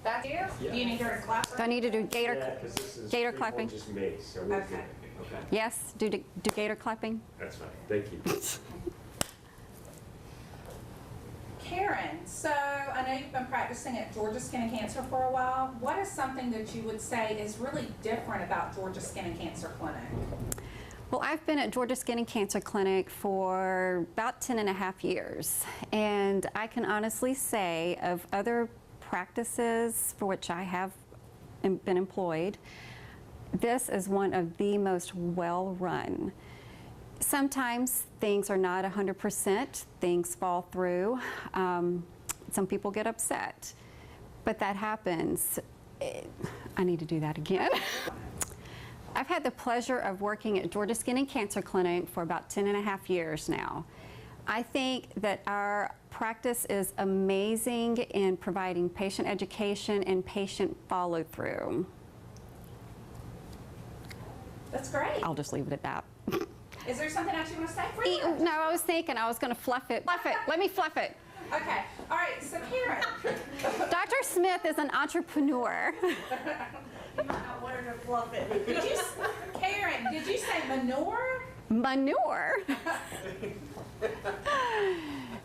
That's you? Do you need her to clap? Do I need to do gator, Yeah, because this is gator people clapping? just me, so we're Okay. good. Okay. Yes, do gator clapping? That's fine. Thank you. Karen, so I know you've been practicing at Georgia Skin and Cancer for a while. What is something that you would say is really different about Georgia Skin and Cancer Clinic? Well, I've been at Georgia Skin and Cancer Clinic for about 10.5 years, and I can honestly say of other practices for which I have been employed, this is one of the most well-run. Sometimes things are not 100%, things fall through. Some people get upset, but that happens. I need to do that again. I've had the pleasure of working at Georgia Skin and Cancer Clinic for about 10.5 years now. I think that our practice is amazing in providing patient education and patient follow-through. That's great. I'll just leave it at that. Is there something else you want to say for you? No, I was thinking I was going to fluff it. Fluff it. Let me fluff it. Okay. All right. So Karen. Dr. Smith is an entrepreneur. You might not want her to fluff it. Karen, did you say manure? Manure.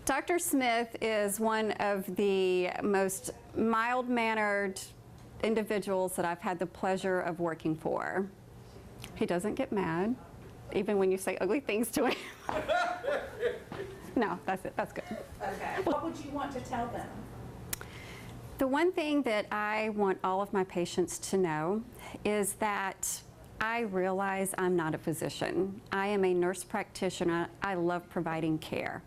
Dr. Smith is one of the most mild-mannered individuals that I've had the pleasure of working for. He doesn't get mad, even when you say ugly things to him. No, that's it. That's good. Okay. What would you want to tell them? The one thing that I want all of my patients to know is that I realize I'm not a physician. I am a nurse practitioner. I love providing care.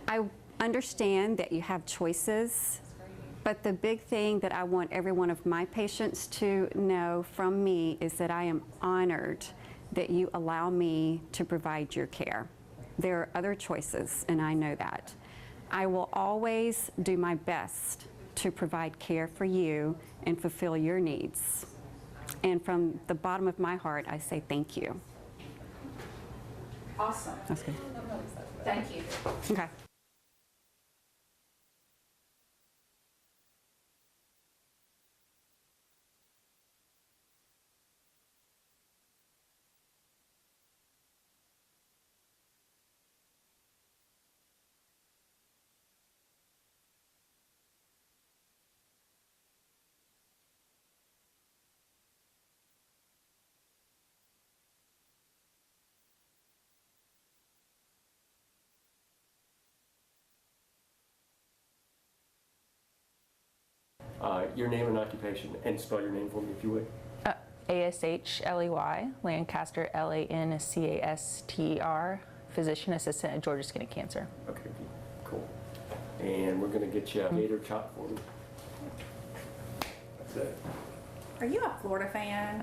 I understand that you have choices, but the big thing that I want every one of my patients to know from me is that I am honored that you allow me to provide your care. There are other choices, and I know that. I will always do my best to provide care for you and fulfill your needs. And from the bottom of my heart, I say thank you. Awesome. That's good. Thank you. Okay. Your name and occupation, and spell your name for me if you would. A-S-H-L-E-Y, Lancaster, L-A-N-C-A-S-T-E-R, physician assistant at Georgia Skin and Cancer. Okay, cool. And we're gonna get you a gator chop for me. That's it. Are you a Florida fan?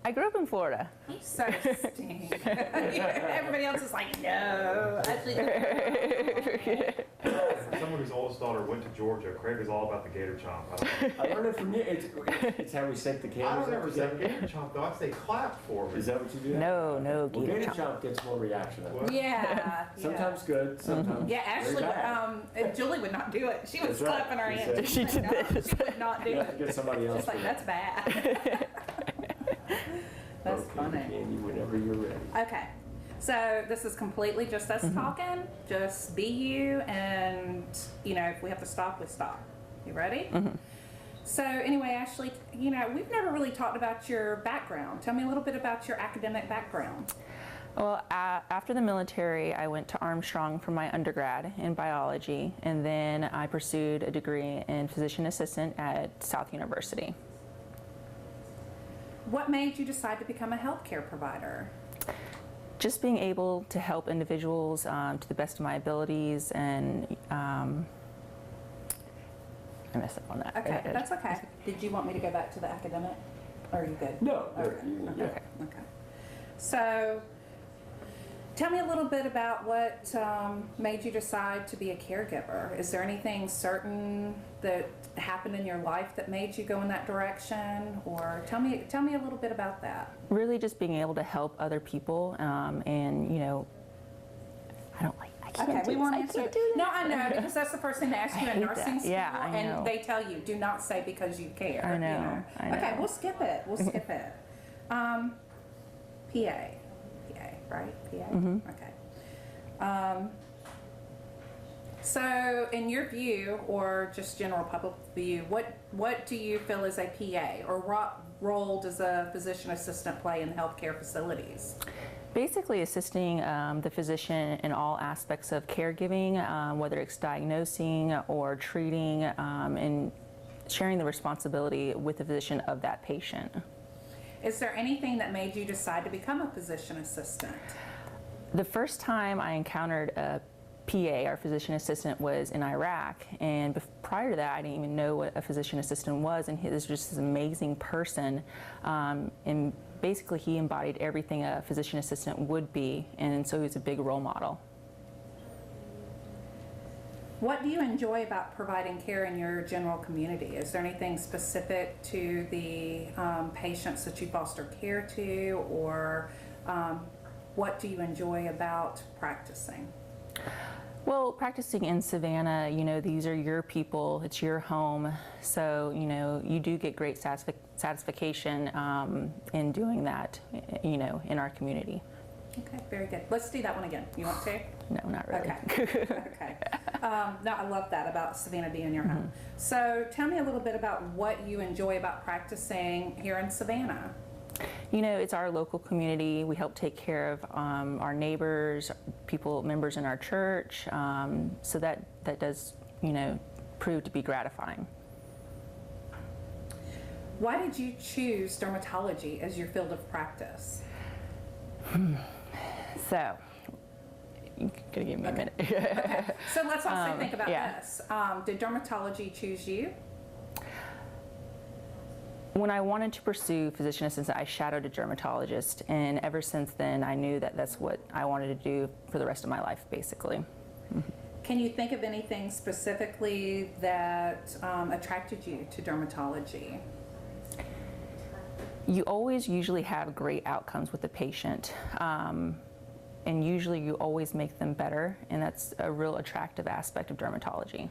I grew up in Florida. You so stink. Everybody else is like, no. Actually, For someone whose oldest daughter went to Georgia, Craig is all about the gator chomp. I learned it from you. It's how we sync the I cameras. don't up ever say together. gator chomp though. I say clap for me. Is that what you do? No, Well, gator gator chomp. chomp gets more reaction. What? yeah. Sometimes good, sometimes Yeah, Ashley, very bad. And Julie would not do it. She was That's right. clapping her She hands. said- She did No, this. She would not do You have to it. get somebody else She's like, for that's that. bad. That's Okay, funny. Candy, whenever you're ready. Okay, so this is completely just us talking. Just be you, and you know, if we have to stop, we stop. You ready? So anyway, Ashley, you know, we've never really talked about your background. Tell me a little bit about your academic background. Well, after the military, I went to Armstrong for my undergrad in biology, and then I pursued a degree in physician assistant at South University. What made you decide to become a healthcare provider? Just being able to help individuals to the best of my abilities, and I messed up on that. Okay, that's okay. Did you want me to go back to the academic? Or are you good? No, Okay. yeah. Okay. So, tell me a little bit about what made you decide to be a caregiver. Is there anything certain that happened in your life that made you go in that direction? Or tell me a little bit about that. Really just being able to help other people, and you know, I can't Okay, do we this. won't I answer can't that. do this. No, I know, because that's the first thing they ask you I in hate nursing that. school. Yeah, I know. And they tell you, do not say because you care. I you know, I know. Okay, we'll skip it. We'll skip it. PA, right? PA? Okay. So, in your view, or just general public view, what do you feel is a PA, or what role does a physician assistant play in healthcare facilities? Basically assisting the physician in all aspects of caregiving, whether it's diagnosing or treating, and sharing the responsibility with the physician of that patient. Is there anything that made you decide to become a physician assistant? The first time I encountered a PA, our physician assistant, was in Iraq, and prior to that I didn't even know what a physician assistant was, and he was just this amazing person, and basically he embodied everything a physician assistant would be, and so he was a big role model. What do you enjoy about providing care in your general community? Is there anything specific to the patients that you foster care to, or what do you enjoy about practicing? Well, practicing in Savannah, you know, these are your people, it's your home, so, you know, you do get great satisfaction in doing that, you know, in our community. Okay, very good. Let's do that one again. You want to? No, not really. Okay. Okay. No, I love that about Savannah being your home. So tell me a little bit about what you enjoy about practicing here in Savannah. You know, it's our local community. We help take care of our neighbors, members in our church, so that does, you know, prove to be gratifying. Why did you choose dermatology as your field of practice? So, you're gonna give me a minute. Okay. So let's also think about yeah. this. Did dermatology choose you? When I wanted to pursue physician assistant, I shadowed a dermatologist, and ever since then, I knew that that's what I wanted to do for the rest of my life, basically. Can you think of anything specifically that attracted you to dermatology? You always usually have great outcomes with the patient, and usually you always make them better, and that's a real attractive aspect of dermatology.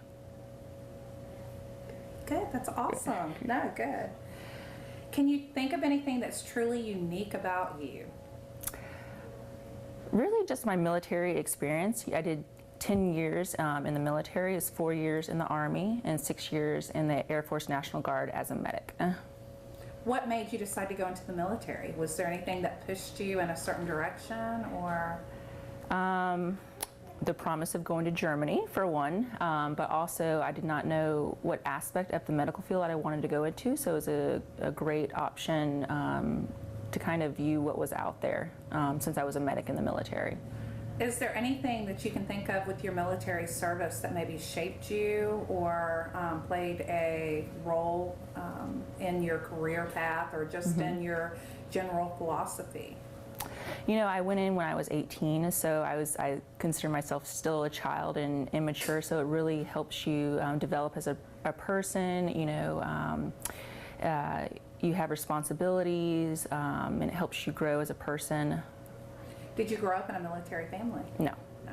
Good, that's awesome. No, good. Can you think of anything that's truly unique about you? Really just my military experience. I did 10 years in the military, is 4 years in the Army, and 6 years in the Air Force National Guard as a medic. What made you decide to go into the military? Was there anything that pushed you in a certain direction, or? The promise of going to Germany, for one, but also I did not know what aspect of the medical field I wanted to go into, so it was a great option to kind of view what was out there, since I was a medic in the military. Is there anything that you can think of with your military service that maybe shaped you or played a role in your career path or just in your general philosophy? You know, I went in when I was 18, so I consider myself still a child and immature, so it really helps you develop as a person. You know, you have responsibilities, and it helps you grow as a person. Did you grow up in a military family? No. No.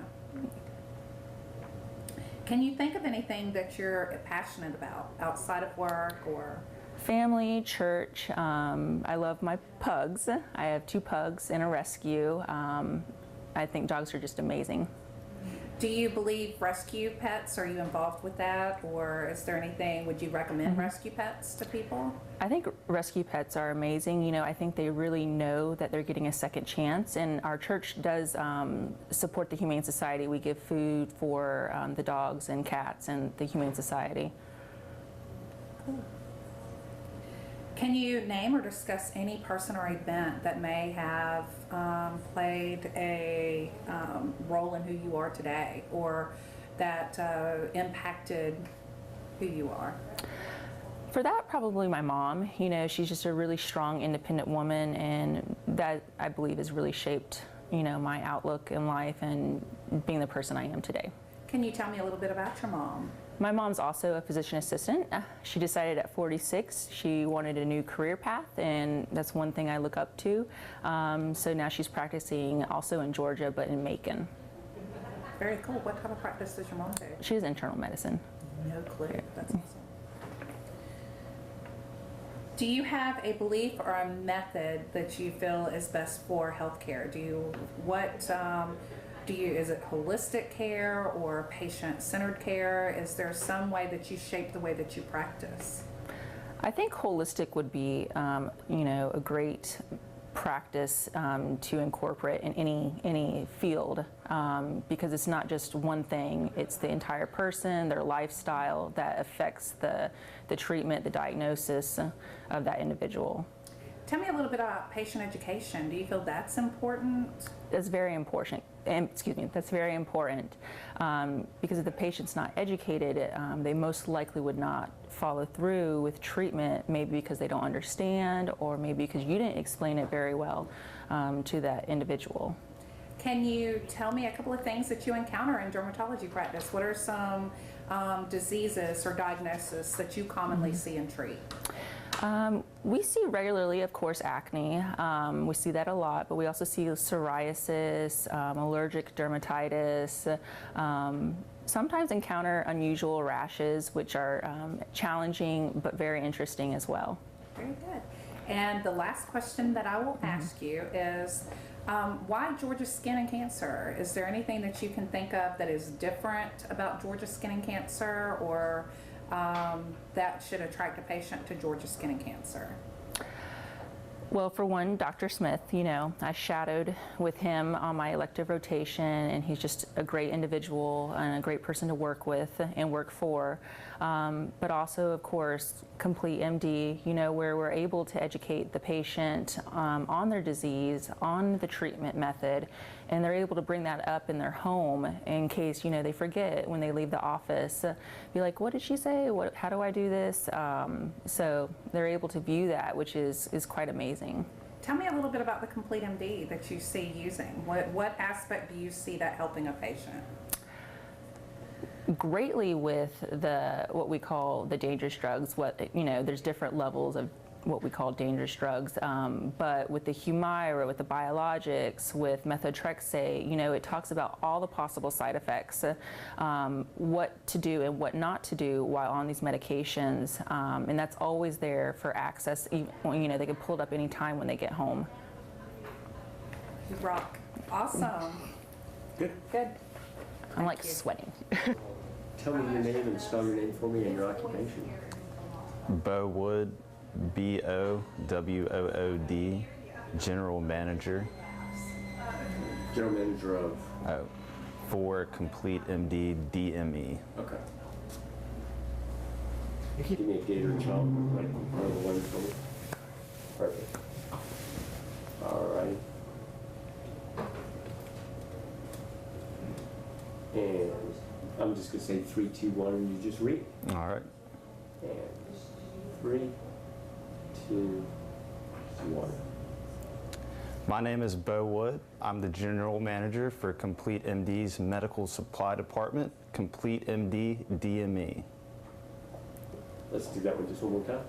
Can you think of anything that you're passionate about outside of work or? Family, church. I love my pugs. I have 2 pugs and a rescue. I think dogs are just amazing. Do you believe rescue pets? Are you involved with that? Or is there anything, would you recommend rescue pets to people? I think rescue pets are amazing. You know, I think they really know that they're getting a second chance, and our church does support the Humane Society. We give food for the dogs and cats and the Humane Society. Cool. Can you name or discuss any person or event that may have played a role in who you are today, or that impacted who you are? For that, probably my mom. You know, she's just a really strong, independent woman, and that, I believe, has really shaped, you know, my outlook in life and being the person I am today. Can you tell me a little bit about your mom? My mom's also a physician assistant. She decided at 46 she wanted a new career path, and that's one thing I look up to. So now she's practicing also in Georgia, but in Macon. Very cool. What type of practice does your mom do? She does internal medicine. No clue. That's awesome. Do you have a belief or a method that you feel is best for healthcare? Is it holistic care or patient-centered care? Is there some way that you shape the way that you practice? I think holistic would be, you know, a great practice to incorporate in any field, because it's not just one thing, it's the entire person, their lifestyle that affects the treatment, the diagnosis of that individual. Tell me a little bit about patient education. Do you feel that's important? That's very important. That's very important, because if the patient's not educated, they most likely would not follow through with treatment, maybe because they don't understand, or maybe because you didn't explain it very well to that individual. Can you tell me a couple of things that you encounter in dermatology practice? What are some diseases or diagnoses that you commonly see and treat? We see regularly, of course, acne. We see that a lot, but we also see psoriasis, allergic dermatitis, sometimes encounter unusual rashes, which are challenging but very interesting as well. Very good. And the last question that I will ask you is, why Georgia Skin and Cancer? Is there anything that you can think of that is different about Georgia Skin and Cancer, or that should attract a patient to Georgia Skin and Cancer? Well, for one, Dr. Smith, you know, I shadowed with him on my elective rotation, and he's just a great individual and a great person to work with and work for. But also, of course, Complete MD, you know, where we're able to educate the patient on their disease, on the treatment method, and they're able to bring that up in their home in case, you know, they forget when they leave the office. Be like, what did she say? How do I do this? So they're able to view that, which is quite amazing. Tell me a little bit about the Complete MD that you see using. What aspect do you see that helping a patient? Greatly with what we call the dangerous drugs. There's different levels of what we call dangerous drugs, but with the Humira, with the biologics, with methotrexate, you know, it talks about all the possible side effects, what to do and what not to do while on these medications, and that's always there for access. You know, they can pull it up anytime when they get home. You rock. Awesome. Good. Good. I'm like sweating. Tell me your name and spell your name for me and your occupation. Bo Wood, B-O-W-O-O-D, General Manager. General Manager of? For Complete MD DME. Okay. Give me a gator chomp, right? One for me. Perfect. All right. And I'm just gonna say 3, 2, 1, and you just read. All right. And 3, 2, 1. My name is Bo Wood. I'm the General Manager for Complete MD's Medical Supply Department, Complete MD DME. Let's do that one just one more time.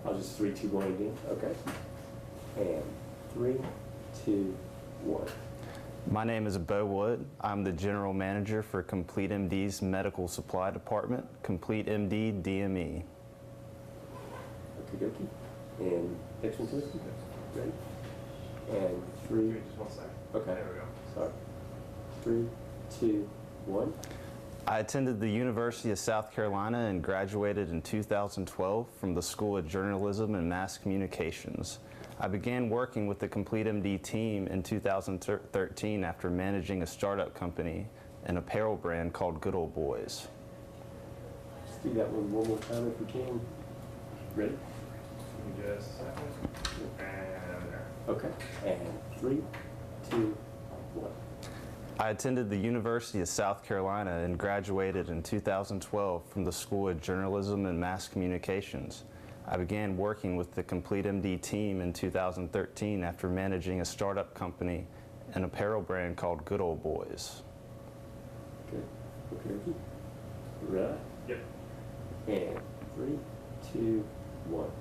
I'll just 3, 2, 1 again. Okay. And 3, 2, 1. My name is Bo Wood. I'm the General Manager for Complete MD's Medical Supply Department, Complete MD DME. Okay, dokie. And next one, Timothy. Ready? And 3. Just 1 second. Okay. There we go. Sorry. 3, 2, 1. I attended the University of South Carolina and graduated in 2012 from the School of Journalism and Mass Communications. I began working with the Complete MD team in 2013 after managing a startup company, an apparel brand called Good Old Boys. Let's do that one more time if we can. Ready? Give me just a second. And there. Okay. And 3, 2, 1. I attended the University of South Carolina and graduated in 2012 from the School of Journalism and Mass Communications. I began working with the Complete MD team in 2013 after managing a startup company, an apparel brand called Good Old Boys. Good. Okay, okay. Right. Yep. And 3, 2, 1.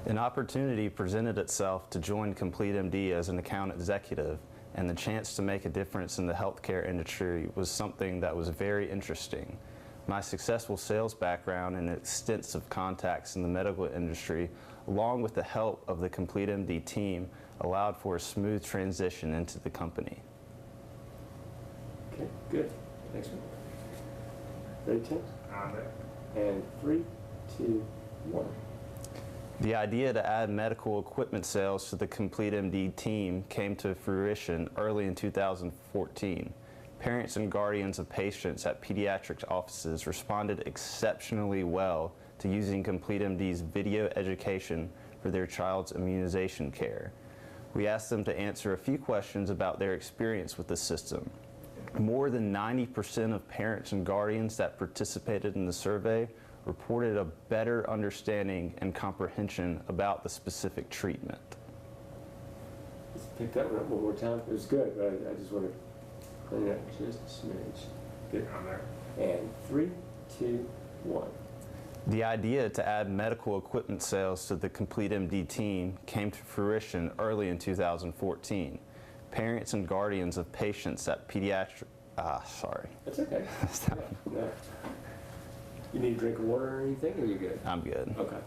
An opportunity presented itself to join Complete MD as an account executive, and the chance to make a difference in the healthcare industry was something that was very interesting. My successful sales background and extensive contacts in the medical industry, along with the help of the Complete MD team, allowed for a smooth transition into the company. Okay, good. Next one. Ready, Tim? I'm there. And 3, 2, 1. The idea to add medical equipment sales to the Complete MD team came to fruition early in 2014. Parents and guardians of patients at pediatrics offices responded exceptionally well to using Complete MD's video education for their child's immunization care. We asked them to answer a few questions about their experience with the system. More than 90% of parents and guardians that participated in the survey reported a better understanding and comprehension about the specific treatment. Let's pick that one up one more time. It was good, but I just want to clean it up just a smidge. Good. I'm there. And 3, 2, 1. The idea to add medical equipment sales to the Complete MD team came to fruition early in 2014. Parents and guardians of patients at sorry. That's okay. Yeah, no. You need a drink of water or anything, or you good? I'm good. Okay.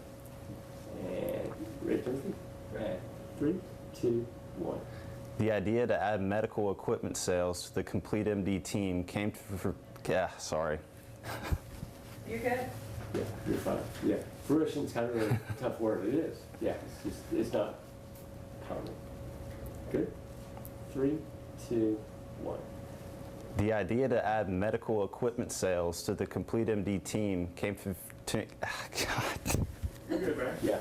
And ready, Timothy? And 3, 2, 1. The idea to add medical equipment sales to the Complete MD team came to sorry. You good? Yeah, you're fine. Yeah. Fruition's kind of a tough word. It is. Yeah, it's not common. Good. 3, 2, 1. The idea to add medical equipment sales to the Complete MD team came to God. You're good, man. Yeah.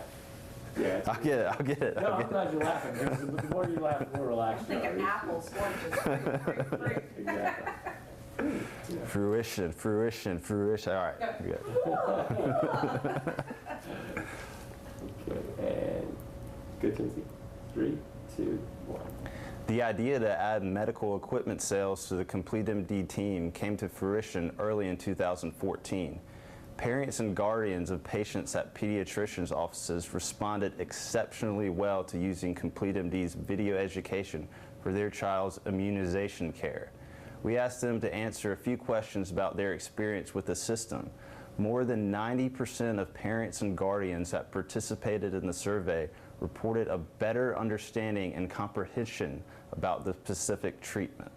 Yeah. I'll get it. I'll get it. No, I'm glad you're laughing, because the more you laugh, the more relaxed you are. Thinking apples, oranges, fruit. Exactly. Fruition. All right. Good. Okay, and good, Timothy. 3, 2, 1. The idea to add medical equipment sales to the Complete MD team came to fruition early in 2014. Parents and guardians of patients at pediatricians' offices responded exceptionally well to using Complete MD's video education for their child's immunization care. We asked them to answer a few questions about their experience with the system. More than 90% of parents and guardians that participated in the survey reported a better understanding and comprehension about the specific treatment.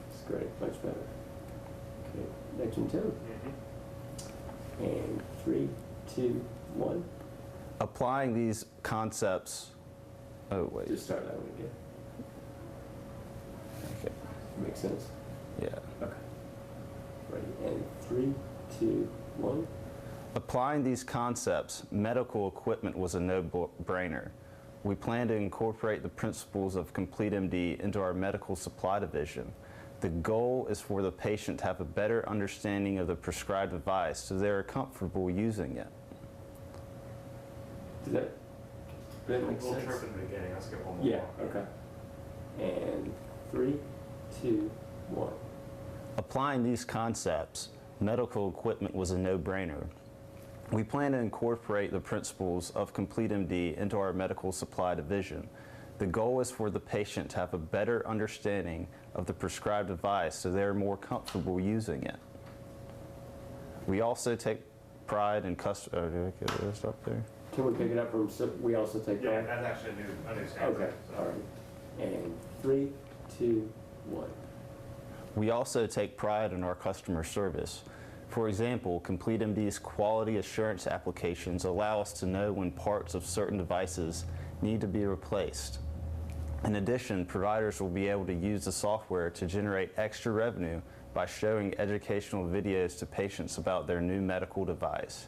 That's great, much better. Okay, next one, 2. And 3, 2, 1. Applying these concepts, Just start that one again. Okay. Makes sense? Yeah. Okay. Ready, and 3, 2, 1. Applying these concepts, medical equipment was a no-brainer. We plan to incorporate the principles of Complete MD into our medical supply division. The goal is for the patient to have a better understanding of the prescribed device so they're comfortable using it. Does that make We'll sense? chirp in the beginning, let's get one more. Yeah, okay. And 3, 2, 1. Applying these concepts, medical equipment was a no-brainer. We plan to incorporate the principles of CompleteMD into our medical supply division. The goal is for the patient to have a better understanding of the prescribed device so they're more comfortable using it. We also take pride in customer. Did I get this up there? Can we pick it up from, we also take Yeah, that? that's actually a new standard. Okay, so. all right. And 3, 2, 1. We also take pride in our customer service. For example, CompleteMD's quality assurance applications allow us to know when parts of certain devices need to be replaced. In addition, providers will be able to use the software to generate extra revenue by showing educational videos to patients about their new medical device.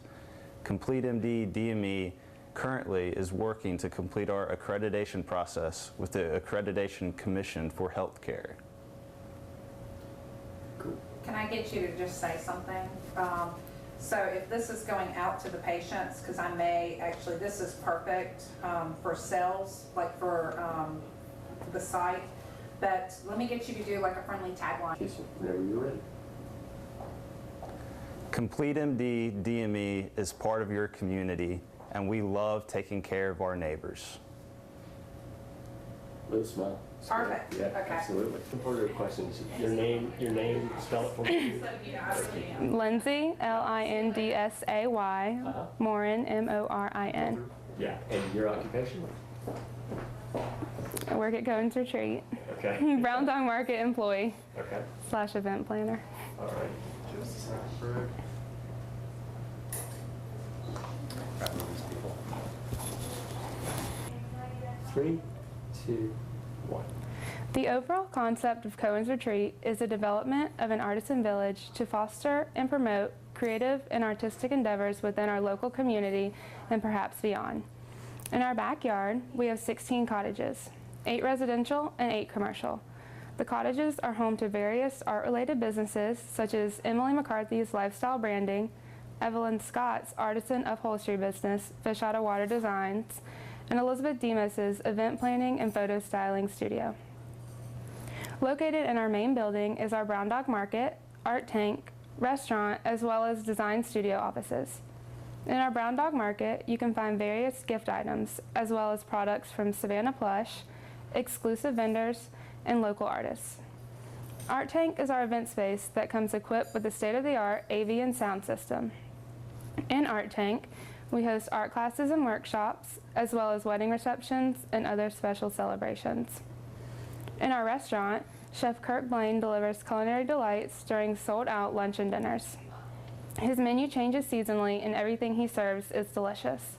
CompleteMD DME currently is working to complete our accreditation process with the Accreditation Commission for Healthcare. Cool. Can I get you to just say something? So if this is going out to the patients, because I may, actually, this is perfect for sales, like for the site, but let me get you to do like a friendly tagline. Yes, sir. Whenever you're ready. CompleteMD DME is part of your community, and we love taking care of our neighbors. Little smile. Perfect. Yeah, Okay. absolutely. Some further questions. Your name, spell it for me. Lindsay, Lindsay, Morin, Morin. Yeah. And your occupation? I work at Cohen's Retreat. Okay. Brown Dog Market employee Okay. / event planner. All right. Just a second, Greg. 3, 2, 1. The overall concept of Cohen's Retreat is the development of an artisan village to foster and promote creative and artistic endeavors within our local community and perhaps beyond. In our backyard, we have 16 cottages, 8 residential and 8 commercial. The cottages are home to various art-related businesses such as Emily McCarthy's Lifestyle Branding, Evelyn Scott's Artisan Upholstery Business, Fish Out of Water Designs, and Elizabeth Demos's Event Planning and Photo Styling Studio. Located in our main building is our Brown Dog Market, Art Tank, restaurant, as well as design studio offices. In our Brown Dog Market, you can find various gift items, as well as products from Savannah Plush, exclusive vendors, and local artists. Art Tank is our event space that comes equipped with a state-of-the-art AV and sound system. In Art Tank, we host art classes and workshops, as well as wedding receptions and other special celebrations. In our restaurant, Chef Kirk Blaine delivers culinary delights during sold-out lunch and dinners. His menu changes seasonally, and everything he serves is delicious.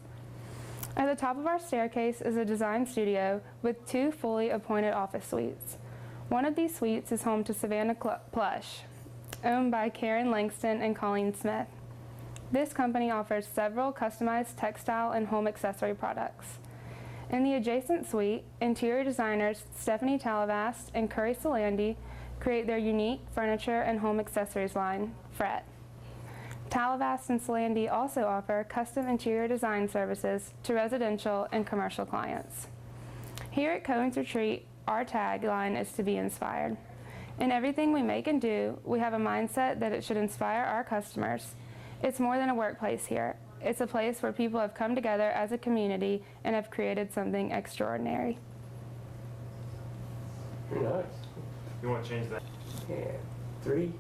At the top of our staircase is a design studio with 2 fully appointed office suites. One of these suites is home to Savannah Plush, owned by Karen Langston and Colleen Smith. This company offers several customized textile and home accessory products. In the adjacent suite, interior designers Stephanie Talavast and Curry Solandi create their unique furniture and home accessories line, Fret. Talavast and Solandi also offer custom interior design services to residential and commercial clients. Here at Cohen's Retreat, our tagline is to be inspired. In everything we make and do, we have a mindset that it should inspire our customers. It's more than a workplace here. It's a place where people have come together as a community and have created something extraordinary. Very nice. You want to change that? And 3,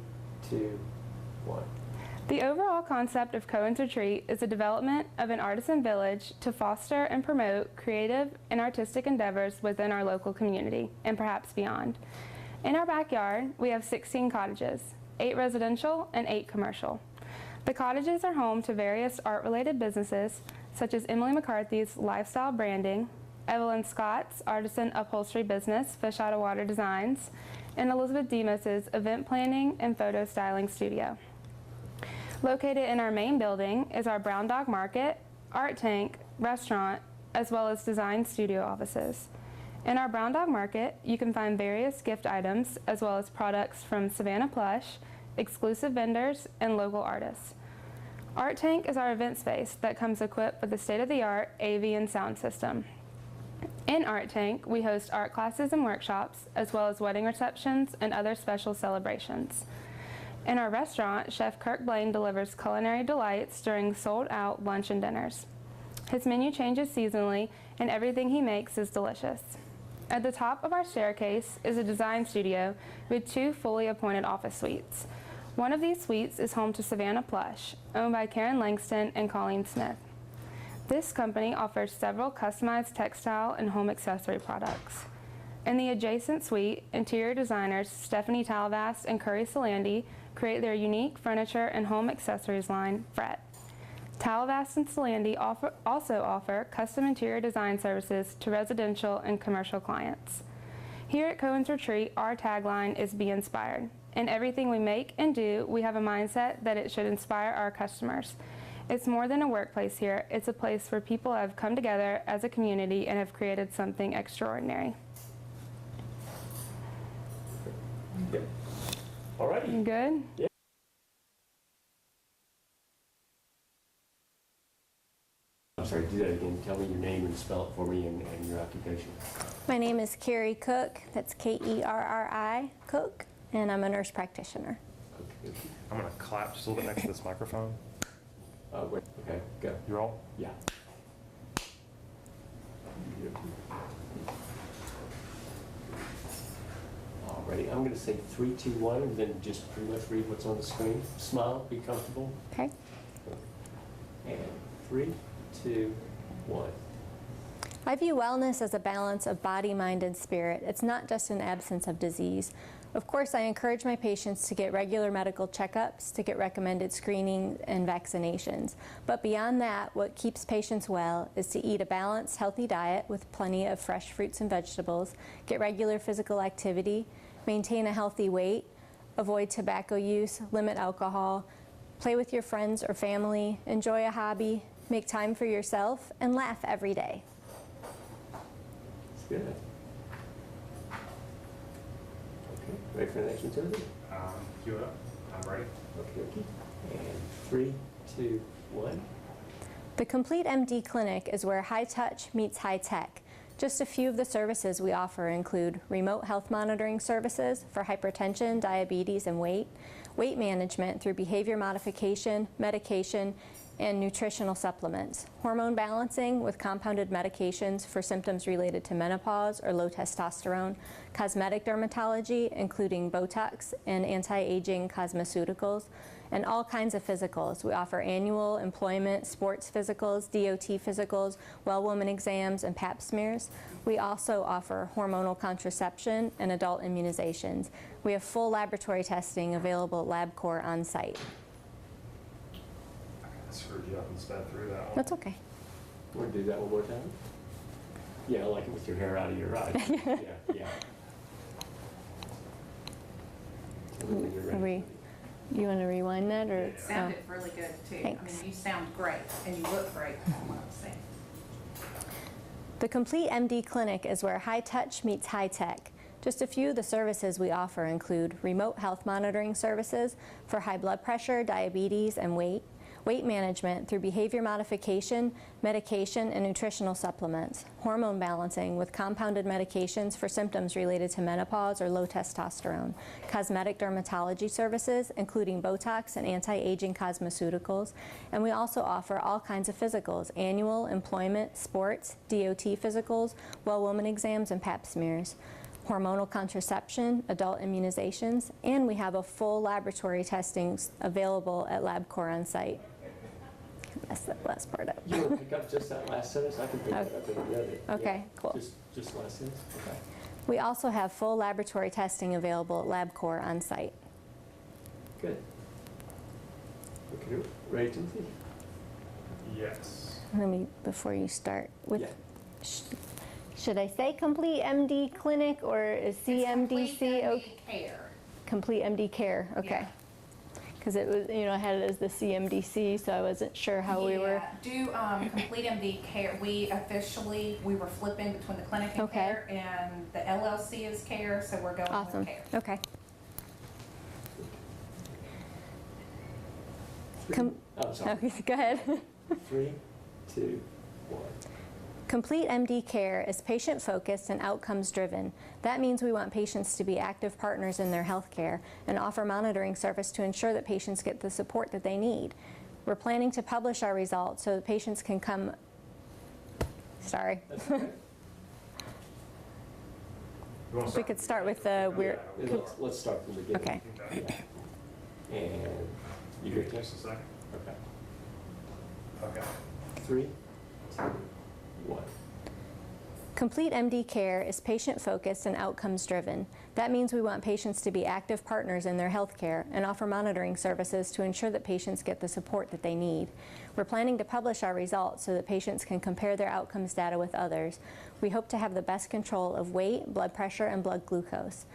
2, 1. The overall concept of Cohen's Retreat is the development of an artisan village to foster and promote creative and artistic endeavors within our local community and perhaps beyond. In our backyard, we have 16 cottages, 8 residential and 8 commercial. The cottages are home to various art-related businesses such as Emily McCarthy's Lifestyle Branding, Evelyn Scott's Artisan Upholstery Business, Fish Out of Water Designs, and Elizabeth Demos's Event Planning and Photo Styling Studio. Located in our main building is our Brown Dog Market, Art Tank, restaurant, as well as design studio offices. In our Brown Dog Market, you can find various gift items as well as products from Savannah Plush, exclusive vendors, and local artists. Art Tank is our event space that comes equipped with a state-of-the-art AV and sound system. In Art Tank, we host art classes and workshops, as well as wedding receptions and other special celebrations. In our restaurant, Chef Kirk Blaine delivers culinary delights during sold-out lunch and dinners. His menu changes seasonally, and everything he makes is delicious. At the top of our staircase is a design studio with 2 fully appointed office suites. One of these suites is home to Savannah Plush, owned by Karen Langston and Colleen Smith. This company offers several customized textile and home accessory products. In the adjacent suite, interior designers Stephanie Talvast and Curry Solandi create their unique furniture and home accessories line, Fret. Talvast and Solandi also offer custom interior design services to residential and commercial clients. Here at Cohen's Retreat, our tagline is Be Inspired. In everything we make and do, we have a mindset that it should inspire our customers. It's more than a workplace here. It's a place where people have come together as a community and have created something extraordinary. Yeah. All righty. You good? Yeah. I'm sorry, do that again. Tell me your name and spell it for me and your occupation. My name is Carrie Cook. That's Kerri Cook, and I'm a nurse practitioner. Okay. I'm gonna clap just a little bit next to this microphone. Wait, okay, go. You roll? Yeah. Alrighty, I'm gonna say 3, 2, 1, and then just pretty much read what's on the screen. Smile, be comfortable. Okay. And 3, 2, 1. I view wellness as a balance of body, mind, and spirit. It's not just an absence of disease. Of course, I encourage my patients to get regular medical checkups, to get recommended screening and vaccinations. But beyond that, what keeps patients well is to eat a balanced, healthy diet with plenty of fresh fruits and vegetables, get regular physical activity, maintain a healthy weight, avoid tobacco use, limit alcohol, play with your friends or family, enjoy a hobby, make time for yourself, and laugh every day. That's good. Okay, ready for the next utility? Cue it up. I'm ready. Okay, okay. And 3, 2, 1. The Complete MD Clinic is where high touch meets high tech. Just a few of the services we offer include remote health monitoring services for hypertension, diabetes, and weight management through behavior modification, medication, and nutritional supplements, hormone balancing with compounded medications for symptoms related to menopause or low testosterone, cosmetic dermatology, including Botox and anti-aging cosmeceuticals, and all kinds of physicals. We offer annual employment, sports physicals, DOT physicals, well woman exams, and pap smears. We also offer hormonal contraception and adult immunizations. We have full laboratory testing available at LabCorp on site. I screwed you up and sped through that one. That's okay. Want to do that one more time? Yeah, I like it with your hair out of your eyes. Yeah, yeah. Tell me when you're ready. You want to rewind that, or? It sounded really good too. Thanks. I mean, you sound great and you look great from what I'm saying. The Complete MD Clinic is where high touch meets high tech. Just a few of the services we offer include remote health monitoring services for high blood pressure, diabetes, and weight management through behavior modification, medication, and nutritional supplements, hormone balancing with compounded medications for symptoms related to menopause or low testosterone, cosmetic dermatology services, including Botox and anti-aging cosmeceuticals, and we also offer all kinds of physicals, annual, employment, sports, DOT physicals, well woman exams, and pap smears, hormonal contraception, adult immunizations, and we have a full laboratory testing available at LabCorp on site. Mess that last part up. You want to pick up just that last sentence? I can pick that up in a minute. Okay, Yeah. cool. Just last sentence? Okay. We also have full laboratory testing available at LabCorp on site. Good. Okay, ready, Timothy? Yes. Let me, before you start, with, Yeah. should I say Complete MD Clinic or is CMDC Complete okay? MD Care. Complete MD Care, okay. Because it was, I had it as the CMDC, so I wasn't sure how we were. Do Complete MD Care. We were flipping between the clinic and Okay. care, and the LLC is care, so we're going Awesome. with care. Okay. I'm sorry. Okay, go ahead. 3, 2, 1. Complete MD Care is patient-focused and outcomes-driven. That means we want patients to be active partners in their health care and offer monitoring service to ensure that patients get the support that they need. We're planning to publish our results so that patients can come. Sorry. That's okay. We could start with the weird. Let's start from the beginning. Okay. Yeah. And you good, Jess? Just a second. Okay. Okay. 3, 2, 1. Complete MD Care is patient-focused and outcomes-driven. That means we want patients to be active partners in their health care and offer monitoring services to ensure that patients get the support that they need. We're planning to publish our results so that patients can compare their outcomes data with others. We hope to have the best control of weight, blood pressure, and blood glucose.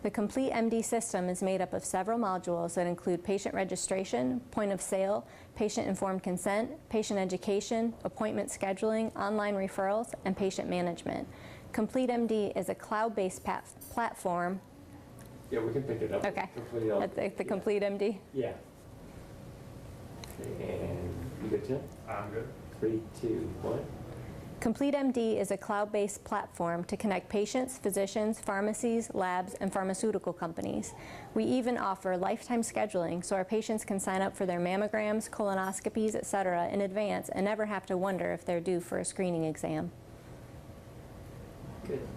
The Complete MD system is made up of several modules that include patient registration, point of sale, patient-informed consent, patient education, appointment scheduling, online referrals, and patient management. Complete MD is a cloud-based platform. Yeah, we can pick it up. Okay. Complete The Complete MD. Yeah. And you good, Tim? I'm good. 3, 2, 1. Complete MD is a cloud-based platform to connect patients, physicians, pharmacies, labs, and pharmaceutical companies. We even offer lifetime scheduling so our patients can sign up for their mammograms, colonoscopies, etc. in advance and never have to wonder if they're due for a screening exam. Good.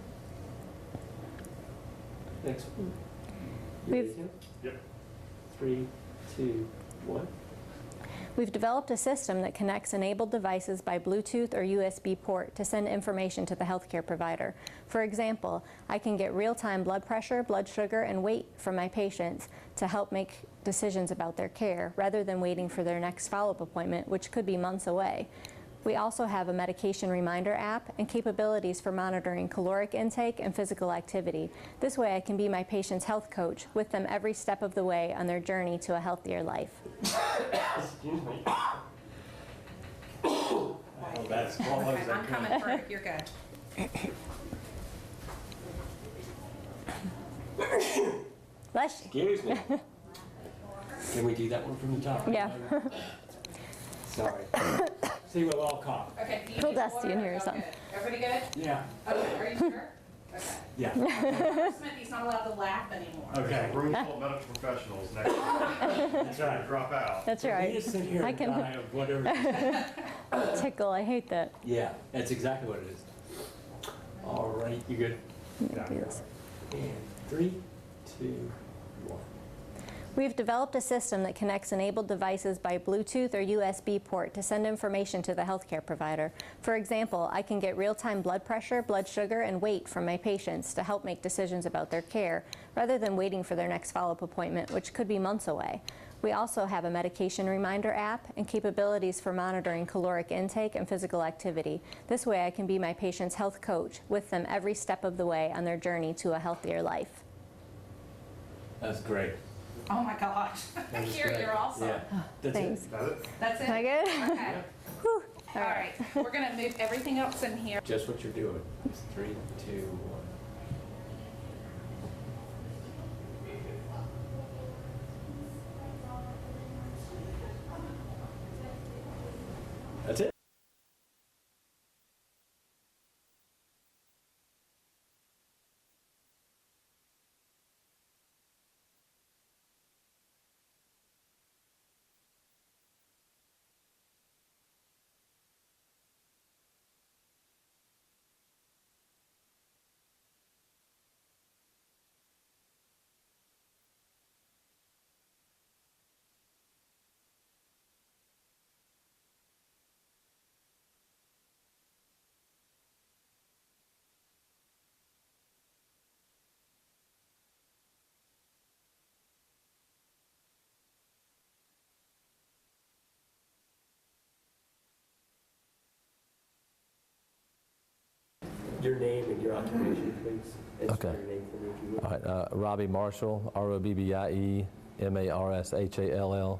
Next one. You We've- ready, Tim? Yep. 3, 2, 1. We've developed a system that connects enabled devices by Bluetooth or USB port to send information to the healthcare provider. For example, I can get real-time blood pressure, blood sugar, and weight from my patients to help make decisions about their care, rather than waiting for their next follow-up appointment, which could be months away. We also have a medication reminder app and capabilities for monitoring caloric intake and physical activity. This way I can be my patient's health coach with them every step of the way on their journey to a healthier life. Excuse me. Oh, that's all Okay, I'm coming through. You're good. Bless you. Excuse me. Can we do that one from the top? Yeah. Sorry. See, we'll all cough. Okay. Do you Little need dusty water? in here or Oh, something. good. Everybody good? Yeah. Okay. Are you sure? Okay. Yeah. Smithy's not allowed to laugh anymore. Okay. Room full of medical professionals next time. That's right. Drop out. That's We right. just sit here I and can die of whatever. tickle. I hate that. Yeah, that's exactly what it is. All right, you good? Yeah. Do this. And 3, 2, 1. We've developed a system that connects enabled devices by Bluetooth or USB port to send information to the healthcare provider. For example, I can get real-time blood pressure, blood sugar, and weight from my patients to help make decisions about their care, rather than waiting for their next follow-up appointment, which could be months away. We also have a medication reminder app and capabilities for monitoring caloric intake and physical activity. This way I can be my patient's health coach with them every step of the way on their journey to a healthier life. That's great. Oh my gosh. That was You're great. awesome. Yeah, that's Thanks. it. That's it? That's it? Am I good? Okay. Whew. All right. We're going to move everything else in here. Just what you're doing. 3, 2, 1. That's it. Your name and your occupation, please. And Okay. Your name for me, if you would. All right, Robbie Marshall, ROBBIE, Marshall,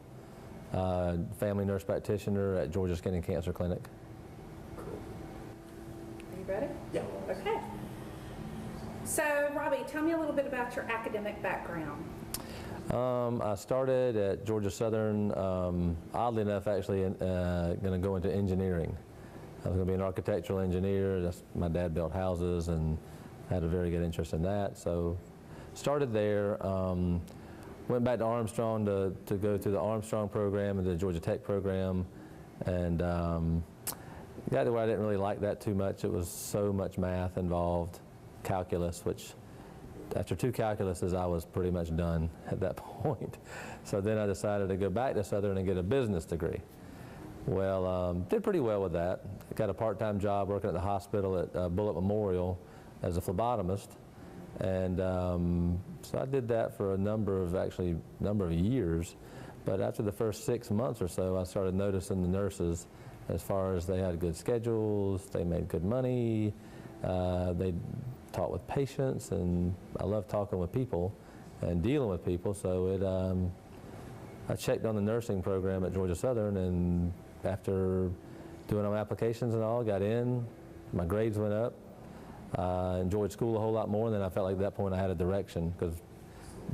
family nurse practitioner at Georgia Skin and Cancer Clinic. Are you ready? Yeah. Okay. So, Robbie, tell me a little bit about your academic background. I started at Georgia Southern, oddly enough, actually going to go into engineering. I was going to be an architectural engineer. My dad built houses and had a very good interest in that. So started there, went back to Armstrong to go through the Armstrong program and the Georgia Tech program, and got to where I didn't really like that too much. It was so much math involved, calculus, which after 2 calculuses, I was pretty much done at that point. So then I decided to go back to Southern and get a business degree. Well, did pretty well with that. Got a part-time job working at the hospital at Bullitt Memorial as a phlebotomist. And so I did that for a number of years. But after the first 6 months or so, I started noticing the nurses, as far as they had good schedules, they made good money, they taught with patients, and I love talking with people and dealing with people. So I checked on the nursing program at Georgia Southern, and after doing my applications and all, got in, my grades went up. Enjoyed school a whole lot more, and then I felt like at that point I had a direction, because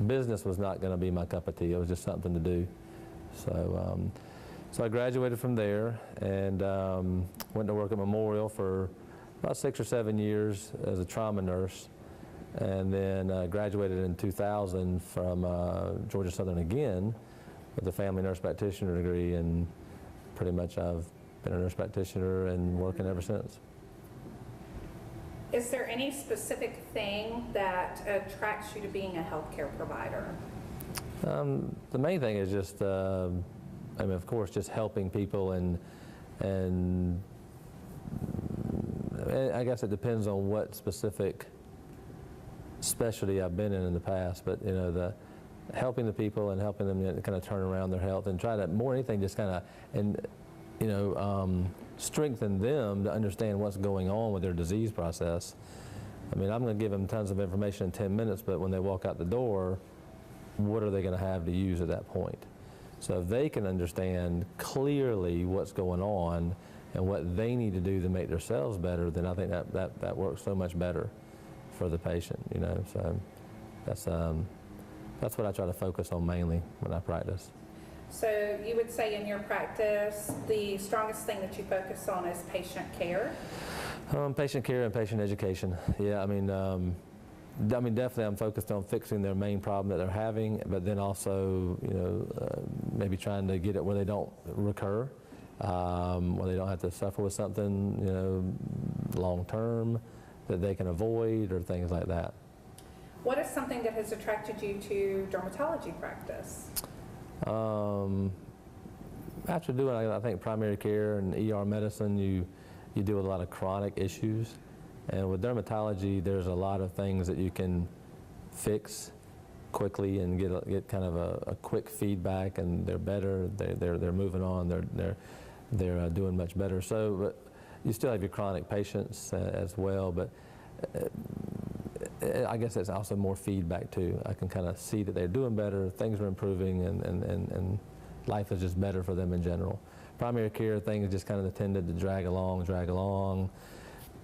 business was not going to be my cup of tea. It was just something to do. So, so I graduated from there and went to work at Memorial for about 6 or 7 years as a trauma nurse, and then graduated in 2000 from Georgia Southern again with a family nurse practitioner degree, and pretty much I've been a nurse practitioner and working ever since. Is there any specific thing that attracts you to being a healthcare provider? The main thing is just, I mean, of course, just helping people, and I guess it depends on what specific specialty I've been in the past, but you know, the helping the people and helping them kind of turn around their health and try to, more than anything, just kind of, and you know, strengthen them to understand what's going on with their disease process. I mean, I'm going to give them tons of information in 10 minutes, but when they walk out the door, what are they going to have to use at that point? So if they can understand clearly what's going on and what they need to do to make themselves better, then I think that works so much better for the patient, you know. So that's what I try to focus on mainly when I practice. So you would say in your practice, the strongest thing that you focus on is patient care? Patient care and patient education. Yeah, I mean, definitely I'm focused on fixing their main problem that they're having, but then also, you know, maybe trying to get it where they don't recur, where they don't have to suffer with something, you know, long term that they can avoid, or things like that. What is something that has attracted you to dermatology practice? After doing, I think, primary care and ER medicine, you deal with a lot of chronic issues. And with dermatology, there's a lot of things that you can fix quickly and get kind of a quick feedback, and they're better. They're moving on. They're doing much better. So, but you still have your chronic patients as well. But I guess it's also more feedback too. I can kind of see that they're doing better, things are improving, and life is just better for them in general. Primary care, things just kind of tended to drag along.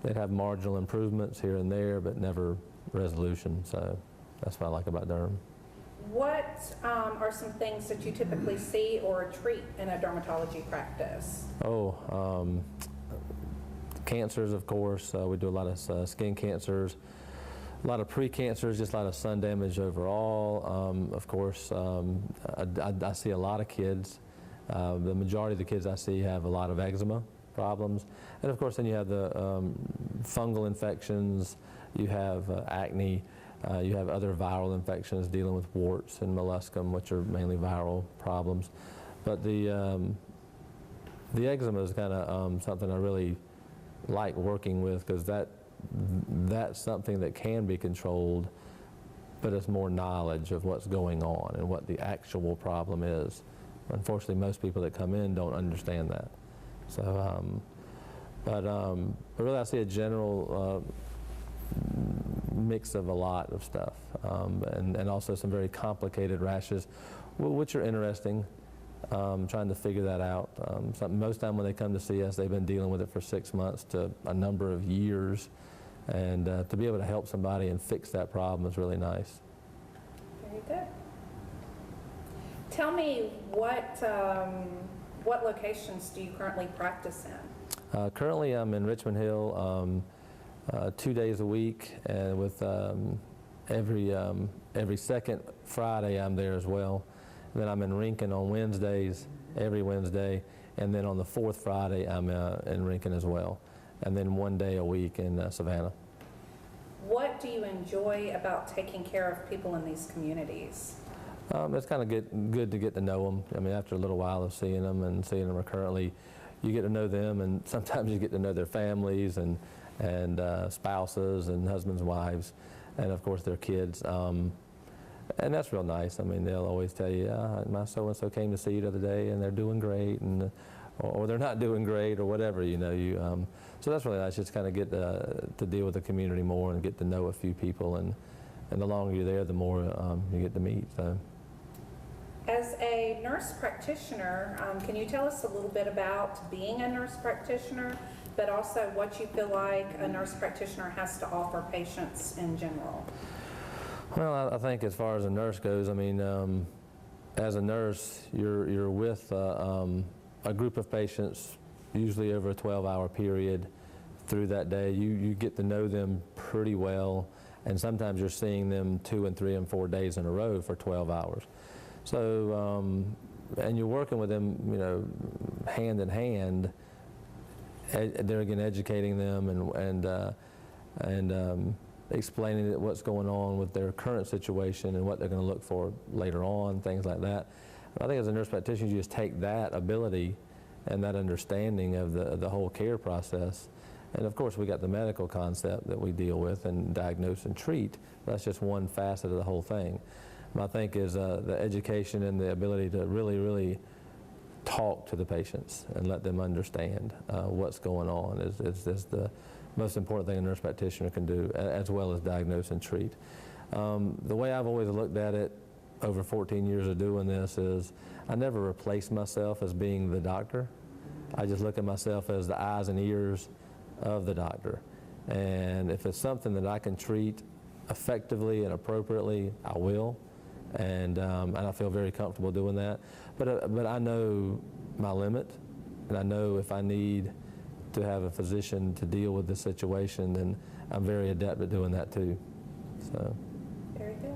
They'd have marginal improvements here and there, but never resolution. So that's what I like about derm. What are some things that you typically see or treat in a dermatology practice? Cancers, of course. We do a lot of skin cancers, a lot of pre-cancers, just a lot of sun damage overall. Of course, I see a lot of kids. The majority of the kids I see have a lot of eczema problems. And of course, then you have the fungal infections, you have acne, you have other viral infections dealing with warts and molluscum, which are mainly viral problems. But the eczema is kind of something I really like working with, because that's something that can be controlled, but it's more knowledge of what's going on and what the actual problem is. Unfortunately, most people that come in don't understand that. So, but really I see a general mix of a lot of stuff, and also some very complicated rashes, which are interesting. Trying to figure that out. Most time when they come to see us, they've been dealing with it for 6 months to a number of years, and to be able to help somebody and fix that problem is really nice. Very good. Tell me what locations do you currently practice in? Currently, I'm in Richmond Hill 2 days a week, and with every second Friday I'm there as well. Then I'm in Rincon on Wednesdays, every Wednesday, and then on the fourth Friday I'm in Rincon as well, and then 1 day a week in Savannah. What do you enjoy about taking care of people in these communities? It's kind of good to get to know them. I mean, after a little while of seeing them and seeing them recurrently, you get to know them, and sometimes you get to know their families and spouses and husbands and wives, and of course their kids. And that's real nice. I mean, they'll always tell you, my so-and-so came to see you the other day, and they're doing great, and or they're not doing great, or whatever, you know. So that's really nice, just kind of get to deal with the community more and get to know a few people, and the longer you're there, the more you get to meet. So. As a nurse practitioner, can you tell us a little bit about being a nurse practitioner, but also what you feel like a nurse practitioner has to offer patients in general? Well, I think as far as a nurse goes, I mean, as a nurse, you're with a group of patients, usually over a 12-hour period through that day. You get to know them pretty well, and sometimes you're seeing them 2 and 3 and 4 days in a row for 12 hours. So, and you're working with them, you know, hand in hand. They're again educating them and explaining what's going on with their current situation and what they're going to look for later on, things like that. I think as a nurse practitioner, you just take that ability and that understanding of the whole care process. And of course, we got the medical concept that we deal with and diagnose and treat. That's just one facet of the whole thing. But I think is the education and the ability to really talk to the patients and let them understand what's going on is the most important thing a nurse practitioner can do, as well as diagnose and treat. The way I've always looked at it over 14 years of doing this is I never replace myself as being the doctor. I just look at myself as the eyes and ears of the doctor. And if it's something that I can treat effectively and appropriately, I will. And I feel very comfortable doing that. But I know my limit, and I know if I need to have a physician to deal with the situation, then I'm very adept at doing that too. So. Very good.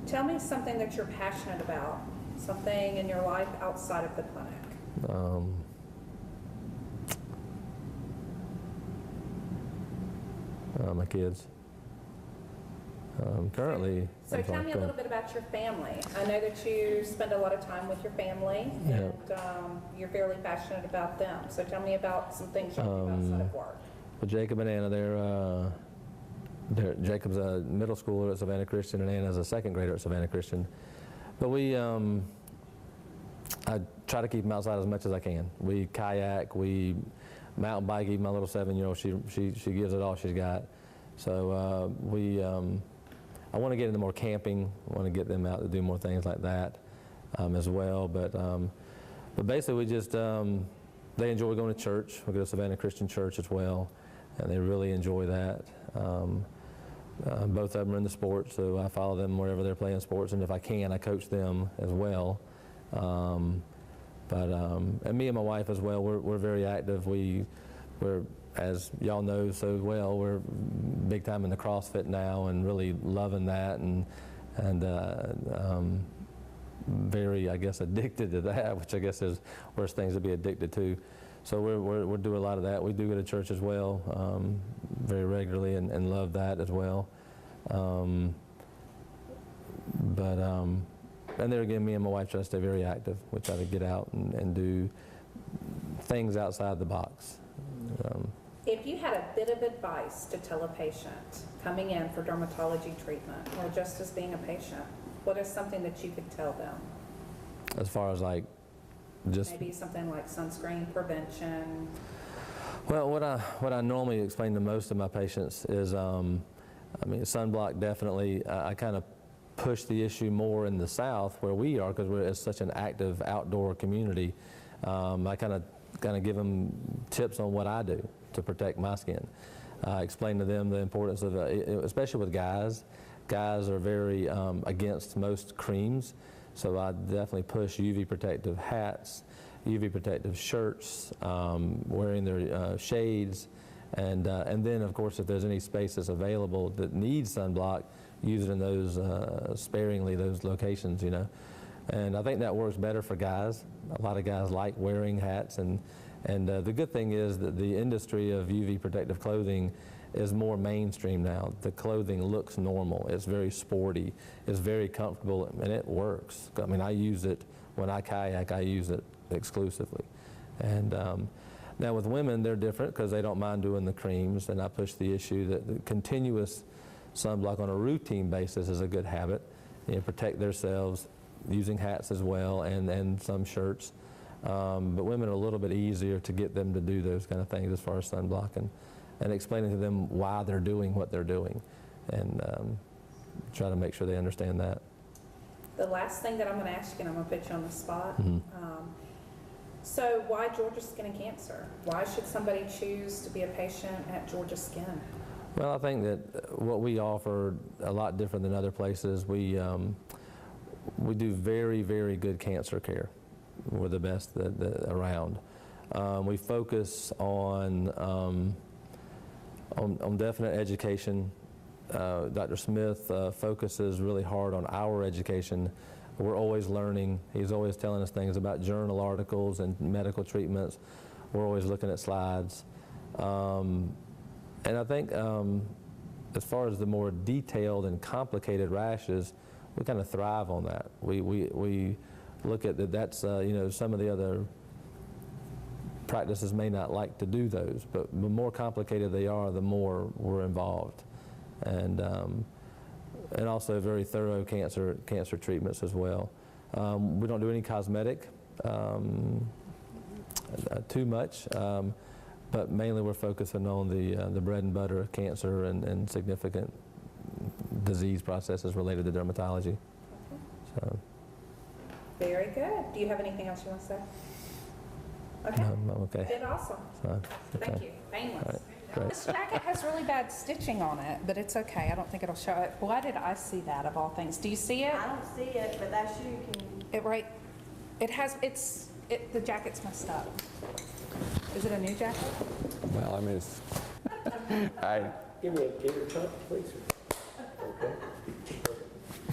Tell me something that you're passionate about, something in your life outside of the clinic. My kids. Currently. So tell me a little bit about your family. I know that you spend a lot of time with your family, and you're fairly passionate about them. So tell me about some things you do outside of work. Well, Jacob and Anna, Jacob's a middle schooler at Savannah Christian, and Anna's a second grader at Savannah Christian. But I try to keep them outside as much as I can. We kayak, we mountain bike. Even my little 7-year-old, she gives it all she's got. So I want to get into more camping. I want to get them out to do more things like that as well. But basically, we just they enjoy going to church. We go to Savannah Christian Church as well, and they really enjoy that. Both of them are in the sports, so I follow them wherever they're playing sports, and if I can, I coach them as well. And me and my wife as well, we're very active. We're, as y'all know so well, we're big time in the CrossFit now and really loving that, and very, I guess, addicted to that, which I guess is worst things to be addicted to. So we're doing a lot of that. We do go to church as well very regularly and love that as well. And there again, me and my wife try to stay very active. We try to get out and do things outside the box. If you had a bit of advice to tell a patient coming in for dermatology treatment, or just as being a patient, what is something that you could tell them? As far as like just maybe something like sunscreen prevention. Well, what I normally explain to most of my patients is I mean, sunblock definitely, I kind of push the issue more in the South where we are, because it's such an active outdoor community. I kind of give them tips on what I do to protect my skin. Explain to them the importance of, especially with guys. Guys are very against most creams, so I definitely push UV protective hats, UV protective shirts, wearing their shades, and then of course if there's any space that's available that needs sunblock, use it in those sparingly, those locations, you know. And I think that works better for guys. A lot of guys like wearing hats, and the good thing is that the industry of UV protective clothing is more mainstream now. The clothing looks normal. It's very sporty. It's very comfortable, and it works. I mean, I use it when I kayak. I use it exclusively. And now with women, they're different because they don't mind doing the creams, and I push the issue that the continuous sunblock on a routine basis is a good habit. You know, protect themselves using hats as well, and some shirts. But women are a little bit easier to get them to do those kind of things as far as sunblock, and explaining to them why they're doing what they're doing, and try to make sure they understand that. The last thing that I'm going to ask you, and I'm going to put you on the spot. Mm-hmm. So why Georgia Skin and Cancer? Why should somebody choose to be a patient at Georgia Skin? Well, I think that what we offer a lot different than other places. We do very, very good cancer care. We're the best around. We focus on definite education. Dr. Smith focuses really hard on our education. We're always learning. He's always telling us things about journal articles and medical treatments. We're always looking at slides. And I think as far as the more detailed and complicated rashes, we kind of thrive on that. We look at that's you know, some of the other practices may not like to do those, but the more complicated they are, the more we're involved, and also very thorough cancer treatments as well. We don't do any cosmetic too much, but mainly we're focusing on the bread and butter of cancer and significant disease processes related to dermatology. So. Very good. Do you have anything else you want to say? Okay. I'm okay. Did awesome. So, Thank okay. you. Painless. All right, great. This jacket has really bad stitching on it, but it's okay. I don't think it'll show it. Why did I see that of all things? Do you see it? I don't see it, but that shoe can. It right. It has. The jacket's messed up. Is it a new jacket? Well, I mean, it's. Give me a cup, please. Okay.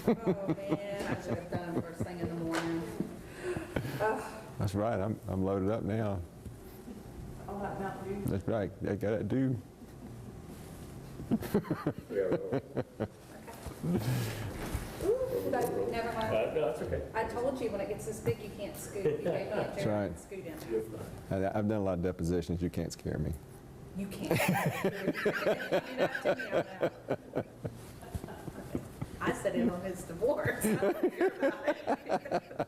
Oh man, I should have done it first thing in the morning. That's right. I'm loaded up now. All that Mountain Dew. That's right. I got to do. Never mind. No, that's okay. I told you when it gets this big, you can't scoot. You gave me a That's chair right. and scoot in. I've done a lot of depositions. You can't scare me. You can't. You not to me on that. I said it on his divorce. I don't hear about it.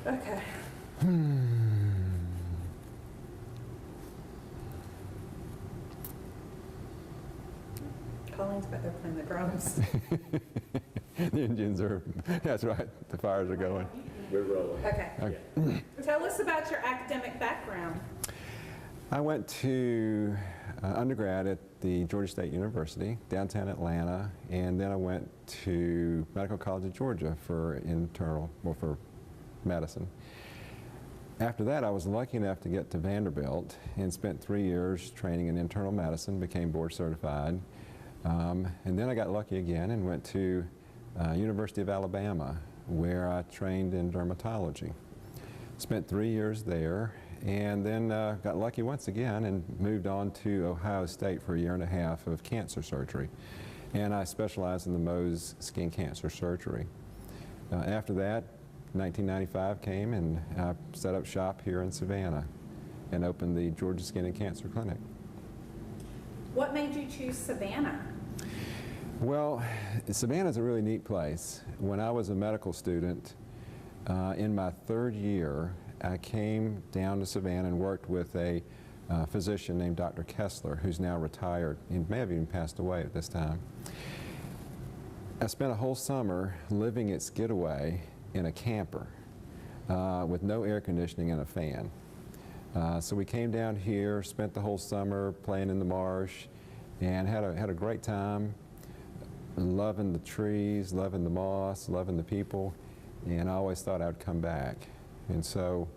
Okay. Colleen's back there playing the drums. The engines are, that's right, the fires are going. We're rolling. Okay. Tell us about your academic background. I went to undergrad at the Georgia State University, downtown Atlanta, and then I went to Medical College of Georgia for for medicine. After that, I was lucky enough to get to Vanderbilt and spent 3 years training in internal medicine, became board certified. And then I got lucky again and went to University of Alabama, where I trained in dermatology. Spent 3 years there, and then got lucky once again and moved on to Ohio State for a year and a half of cancer surgery. And I specialized in the Mohs skin cancer surgery. After that, 1995 came, and I set up shop here in Savannah and opened the Georgia Skin and Cancer Clinic. What made you choose Savannah? Well, Savannah's a really neat place. When I was a medical student, in my third year, I came down to Savannah and worked with a physician named Dr. Kessler, who's now retired. He may have even passed away at this time. I spent a whole summer living at Skidaway in a camper with no air conditioning and a fan. So we came down here, spent the whole summer playing in the marsh, and had a great time, loving the trees, loving the moss, loving the people, and I always thought I'd come back. And so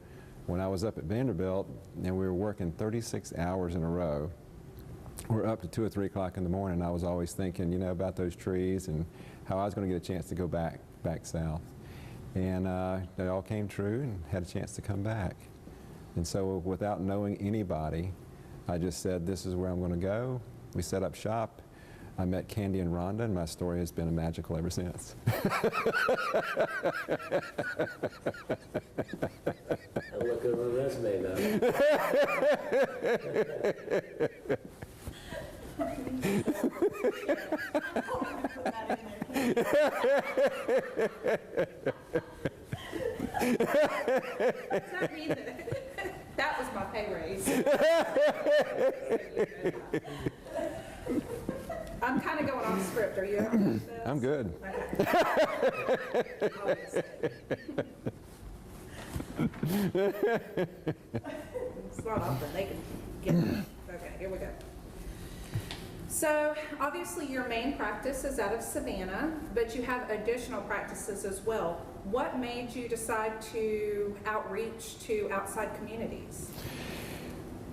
when I was up at Vanderbilt and we were working 36 hours in a row, we're up to 2 or 3 o'clock in the morning, I was always thinking, you know, about those trees and how I was going to get a chance to go back south. And it all came true and had a chance to come back. And so without knowing anybody, I just said, this is where I'm going to go. We set up shop. I met Candy and Rhonda, and my story has been magical ever since. Look at my resume now. That was my pay raise. I'm kind of going off script. Are you okay with this? I'm good. It's not often they can get it. Okay, here we go. So obviously your main practice is out of Savannah, but you have additional practices as well. What made you decide to outreach to outside communities?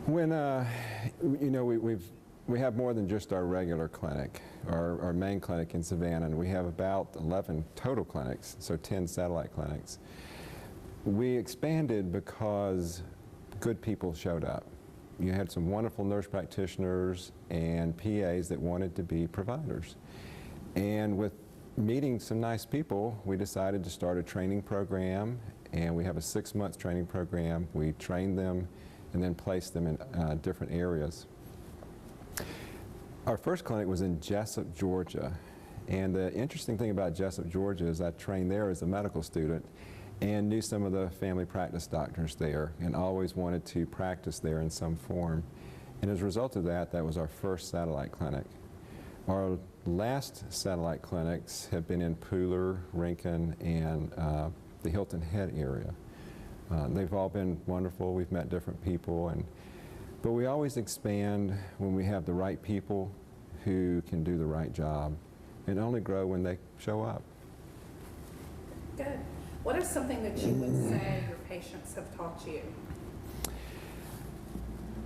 When, you know, we have more than just our regular clinic, our main clinic in Savannah, and we have about 11 total clinics, so 10 satellite clinics. We expanded because good people showed up. You had some wonderful nurse practitioners and PAs that wanted to be providers. And with meeting some nice people, we decided to start a training program, and we have a 6-month training program. We train them and then place them in different areas. Our first clinic was in Jesup, Georgia. And the interesting thing about Jesup, Georgia is I trained there as a medical student and knew some of the family practice doctors there and always wanted to practice there in some form. And as a result of that, that was our first satellite clinic. Our last satellite clinics have been in Pooler, Rincon, and the Hilton Head area. They've all been wonderful. We've met different people, but we always expand when we have the right people who can do the right job, and only grow when they show up. Good. What is something that you would say your patients have taught you?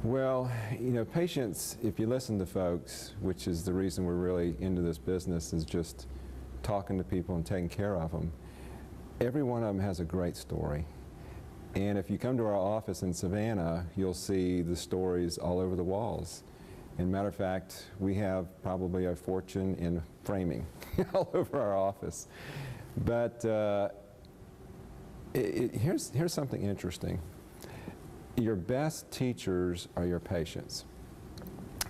Well, you know, patients, if you listen to folks, which is the reason we're really into this business, is just talking to people and taking care of them. Every one of them has a great story. And if you come to our office in Savannah, you'll see the stories all over the walls. And matter of fact, we have probably a fortune in framing all over our office. But here's something interesting. Your best teachers are your patients.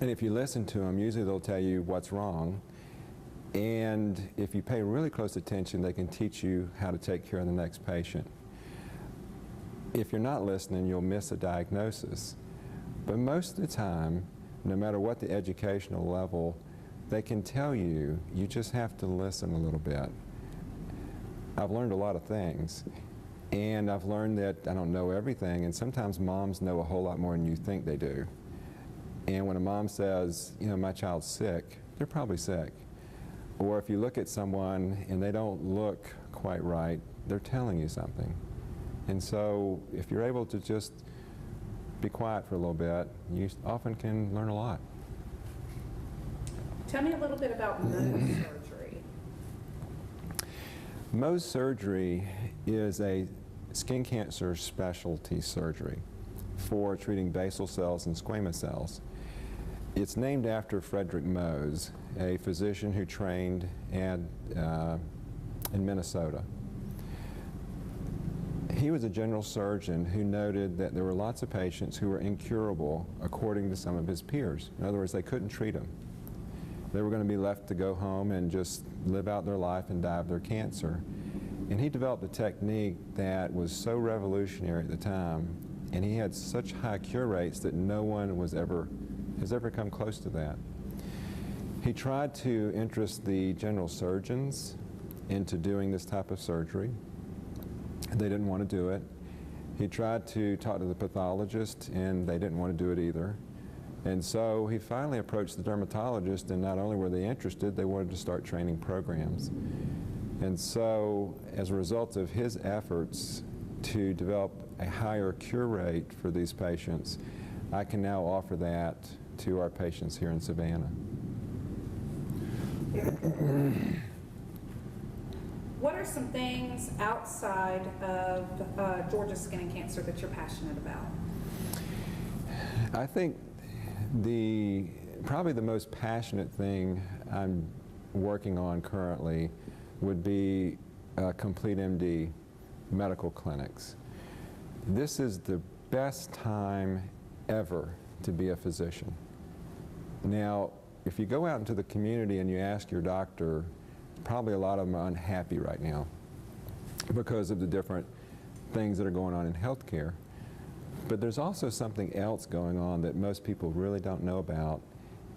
And if you listen to them, usually they'll tell you what's wrong. And if you pay really close attention, they can teach you how to take care of the next patient. If you're not listening, you'll miss a diagnosis. But most of the time, no matter what the educational level, they can tell you, you just have to listen a little bit. I've learned a lot of things. And I've learned that I don't know everything, and sometimes moms know a whole lot more than you think they do. And when a mom says, you know, my child's sick, they're probably sick. Or if you look at someone and they don't look quite right, they're telling you something. And so if you're able to just be quiet for a little bit, you often can learn a lot. Tell me a little bit about Mohs surgery. Mohs surgery is a skin cancer specialty surgery for treating basal cells and squamous cells. It's named after Frederick Mohs, a physician who trained in Minnesota. He was a general surgeon who noted that there were lots of patients who were incurable according to some of his peers. In other words, they couldn't treat them. They were going to be left to go home and just live out their life and die of their cancer. And he developed a technique that was so revolutionary at the time. and he had such high cure rates that no one has ever come close to that. He tried to interest the general surgeons into doing this type of surgery. They didn't want to do it. He tried to talk to the pathologist, and they didn't want to do it either. And so he finally approached the dermatologist, and not only were they interested, they wanted to start training programs. And so, as a result of his efforts to develop a higher cure rate for these patients, I can now offer that to our patients here in Savannah. What are some things outside of Georgia Skin and Cancer that you're passionate about? I think probably the most passionate thing I'm working on currently would be Complete MD medical clinics. This is the best time ever to be a physician. Now, if you go out into the community and you ask your doctor, probably a lot of them are unhappy right now because of the different things that are going on in healthcare. But there's also something else going on that most people really don't know about,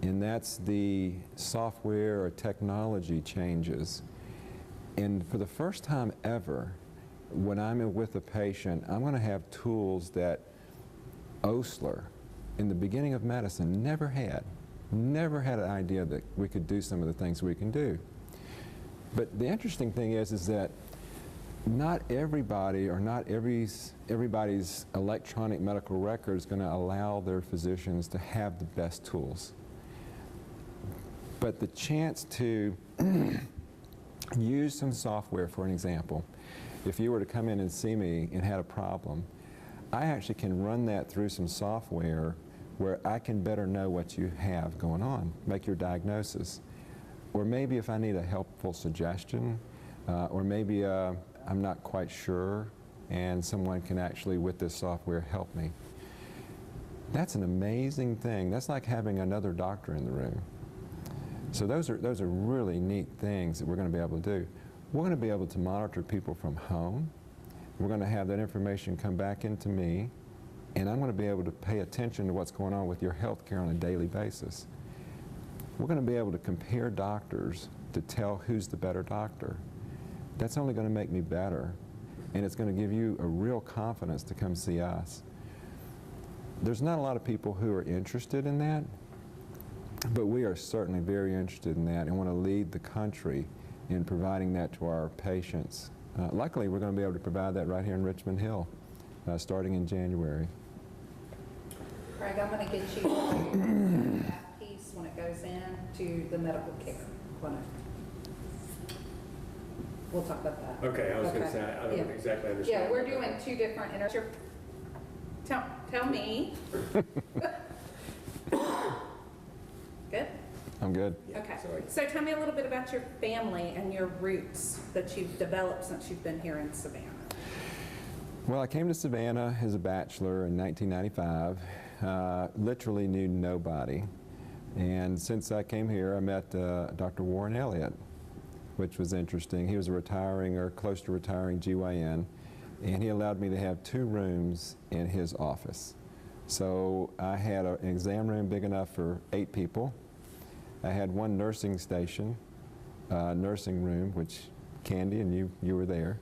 and that's the software or technology changes. And for the first time ever, when I'm with a patient, I'm going to have tools that Osler, in the beginning of medicine, never had an idea that we could do some of the things we can do. But the interesting thing is that not everybody or not everybody's electronic medical record is going to allow their physicians to have the best tools. But the chance to use some software, for an example, if you were to come in and see me and had a problem, I actually can run that through some software where I can better know what you have going on, make your diagnosis. Or maybe if I need a helpful suggestion, or maybe I'm not quite sure, and someone can actually, with this software, help me. That's an amazing thing. That's like having another doctor in the room. So those are really neat things that we're going to be able to do. We're going to be able to monitor people from home. We're going to have that information come back into me, and I'm going to be able to pay attention to what's going on with your health care on a daily basis. We're going to be able to compare doctors to tell who's the better doctor. That's only going to make me better, and it's going to give you a real confidence to come see us. There's not a lot of people who are interested in that, but we are certainly very interested in that and want to lead the country in providing that to our patients. Luckily, we're going to be able to provide that right here in Richmond Hill, starting in January. Craig, I'm going to get you that piece when it goes in to the medical care clinic. We'll talk about that. Okay, I was going to say, I don't exactly understand. Yeah, we're doing two different, tell me. Good? I'm good. Okay, so tell me a little bit about your family and your roots that you've developed since you've been here in Savannah. Well, I came to Savannah as a bachelor in 1995, literally knew nobody. And since I came here, I met Dr. Warren Elliott, which was interesting. He was a retiring or close to retiring GYN, and he allowed me to have 2 rooms in his office. So I had an exam room big enough for 8 people. I had 1 nursing station, nursing room, which Candy and you were there.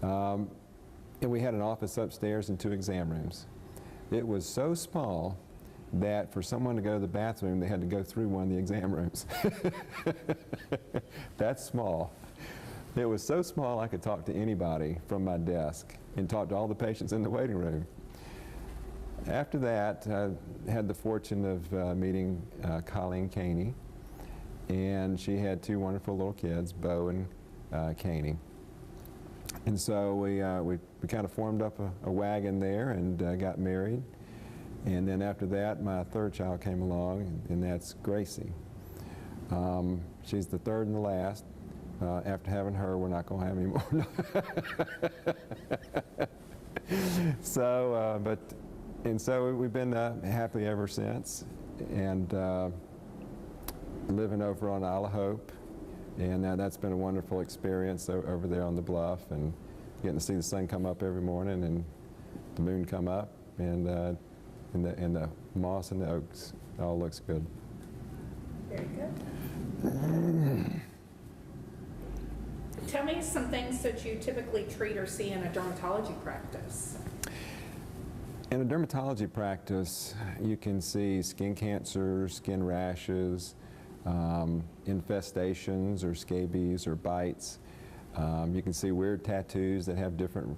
And we had an office upstairs and 2 exam rooms. It was so small that for someone to go to the bathroom, they had to go through one of the exam rooms. That's small. It was so small I could talk to anybody from my desk and talk to all the patients in the waiting room. After that, I had the fortune of meeting Colleen Caney, and she had 2 wonderful little kids, Bo and Caney. And so we kind of formed up a wagon there and got married. And then after that, my 3rd child came along, and that's Gracie. She's the 3rd and the last. After having her, we're not going to have any more. So we've been happy ever since, and living over on Isle of Hope, and that's been a wonderful experience over there on the bluff, and getting to see the sun come up every morning and the moon come up. and the moss and the oaks, it all looks good. Very good. Tell me some things that you typically treat or see in a dermatology practice. In a dermatology practice, you can see skin cancers, skin rashes, infestations or scabies or bites. You can see weird tattoos that have different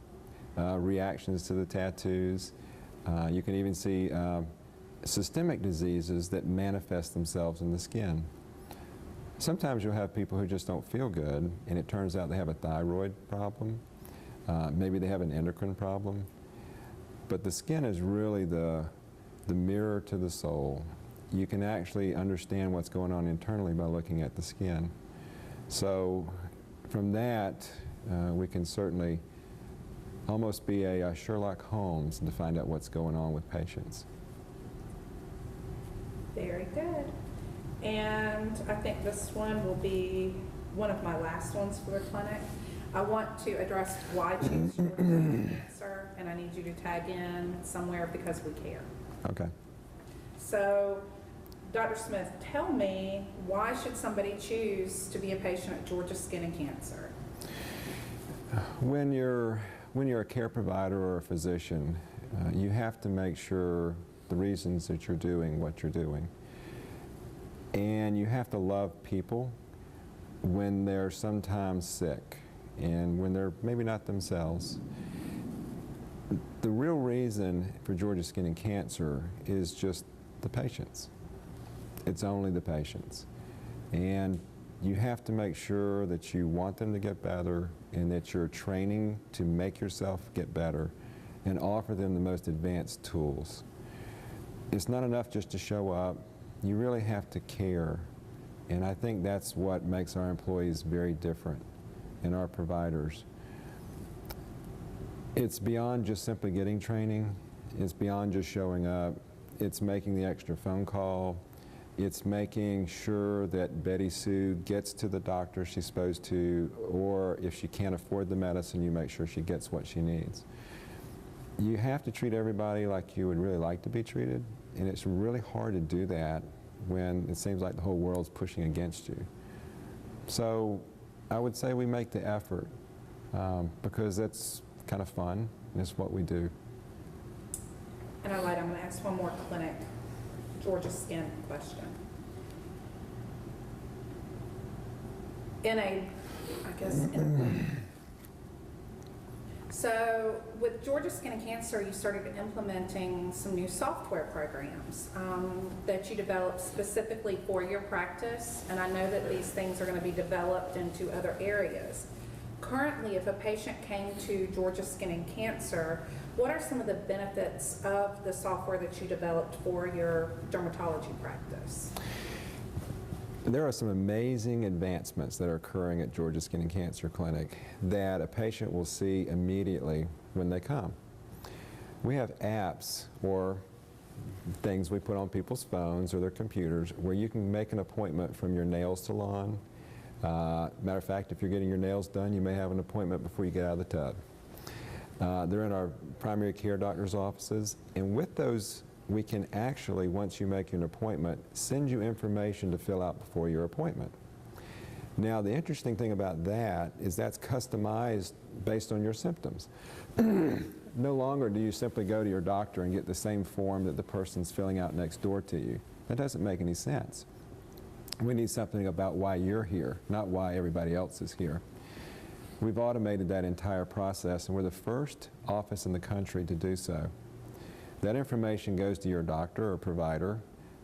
reactions to the tattoos. You can even see systemic diseases that manifest themselves in the skin. Sometimes you'll have people who just don't feel good, and it turns out they have a thyroid problem. Maybe they have an endocrine problem. But the skin is really the mirror to the soul. You can actually understand what's going on internally by looking at the skin. So from that, we can certainly almost be a Sherlock Holmes to find out what's going on with patients. Very good. And I think this one will be one of my last ones for the clinic. I want to address why choose Georgia Skin Cancer, and I need you to tag in somewhere because we care. Okay. So, Dr. Smith, tell me, why should somebody choose to be a patient at Georgia Skin and Cancer? When you're a care provider or a physician, you have to make sure the reasons that you're doing what you're doing. And you have to love people when they're sometimes sick and when they're maybe not themselves. The real reason for Georgia Skin and Cancer is just the patients. It's only the patients. And you have to make sure that you want them to get better and that you're training to make yourself get better and offer them the most advanced tools. It's not enough just to show up. You really have to care. And I think that's what makes our employees very different and our providers. It's beyond just simply getting training. It's beyond just showing up. It's making the extra phone call. It's making sure that Betty Sue gets to the doctor she's supposed to, or if she can't afford the medicine, you make sure she gets what she needs. You have to treat everybody like you would really like to be treated, and it's really hard to do that when it seems like the whole world's pushing against you. So I would say we make the effort because it's kind of fun, and it's what we do. And I lied, I'm going to ask one more clinic Georgia Skin question. So with Georgia Skin and Cancer, you started implementing some new software programs that you developed specifically for your practice, and I know that these things are going to be developed into other areas. Currently, if a patient came to Georgia Skin and Cancer, what are some of the benefits of the software that you developed for your dermatology practice? There are some amazing advancements that are occurring at Georgia Skin and Cancer Clinic that a patient will see immediately when they come. We have apps or things we put on people's phones or their computers where you can make an appointment from your nail salon. Matter of fact, if you're getting your nails done, you may have an appointment before you get out of the tub. They're in our primary care doctor's offices, and with those, we can actually, once you make an appointment, send you information to fill out before your appointment. Now, the interesting thing about that is that's customized based on your symptoms. No longer do you simply go to your doctor and get the same form that the person's filling out next door to you. That doesn't make any sense. We need something about why you're here, not why everybody else is here. We've automated that entire process, and we're the first office in the country to do so. That information goes to your doctor or provider,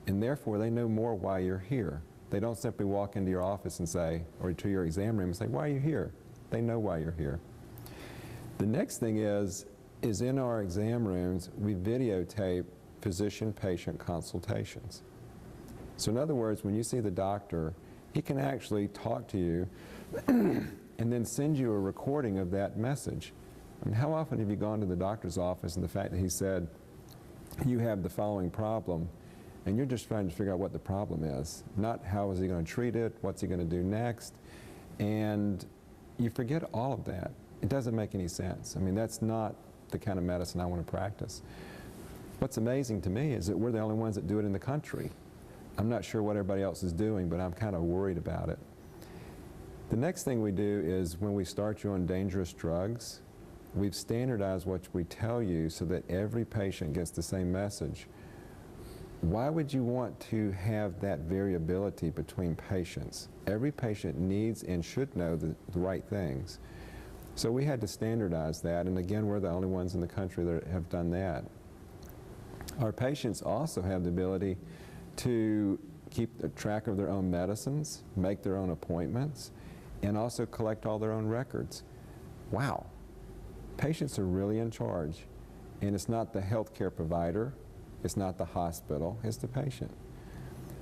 and therefore they know more why you're here. They don't simply walk into your office and say, or to your exam room and say, why are you here? They know why you're here. The next thing is in our exam rooms, we videotape physician-patient consultations. So in other words, when you see the doctor, he can actually talk to you and then send you a recording of that message. I mean, how often have you gone to the doctor's office and the fact that he said, you have the following problem, and you're just trying to figure out what the problem is, not how is he going to treat it, what's he going to do next, and you forget all of that. It doesn't make any sense. I mean, that's not the kind of medicine I want to practice. What's amazing to me is that we're the only ones that do it in the country. I'm not sure what everybody else is doing, but I'm kind of worried about it. The next thing we do is when we start you on dangerous drugs, we've standardized what we tell you so that every patient gets the same message. Why would you want to have that variability between patients? Every patient needs and should know the right things. So we had to standardize that, and again, we're the only ones in the country that have done that. Our patients also have the ability to keep track of their own medicines, make their own appointments, and also collect all their own records. Wow. Patients are really in charge, and it's not the healthcare provider, it's not the hospital, it's the patient.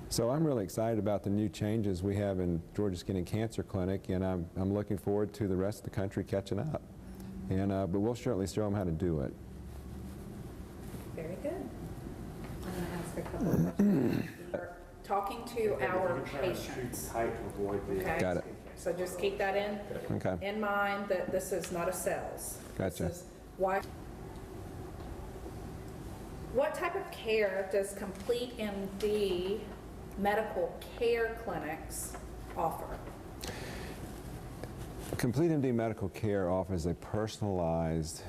So I'm really excited about the new changes we have in Georgia Skin and Cancer Clinic, and I'm looking forward to the rest of the country catching up. And, but we'll certainly show them how to do it. Very good. I'm going to ask a couple of questions. We're talking to our patients. Okay? Got it. So just keep that in mind that this is not a sales. Gotcha. This is why. What type of care does Complete MD medical care clinics offer? Complete MD Medical Care offers a personalized,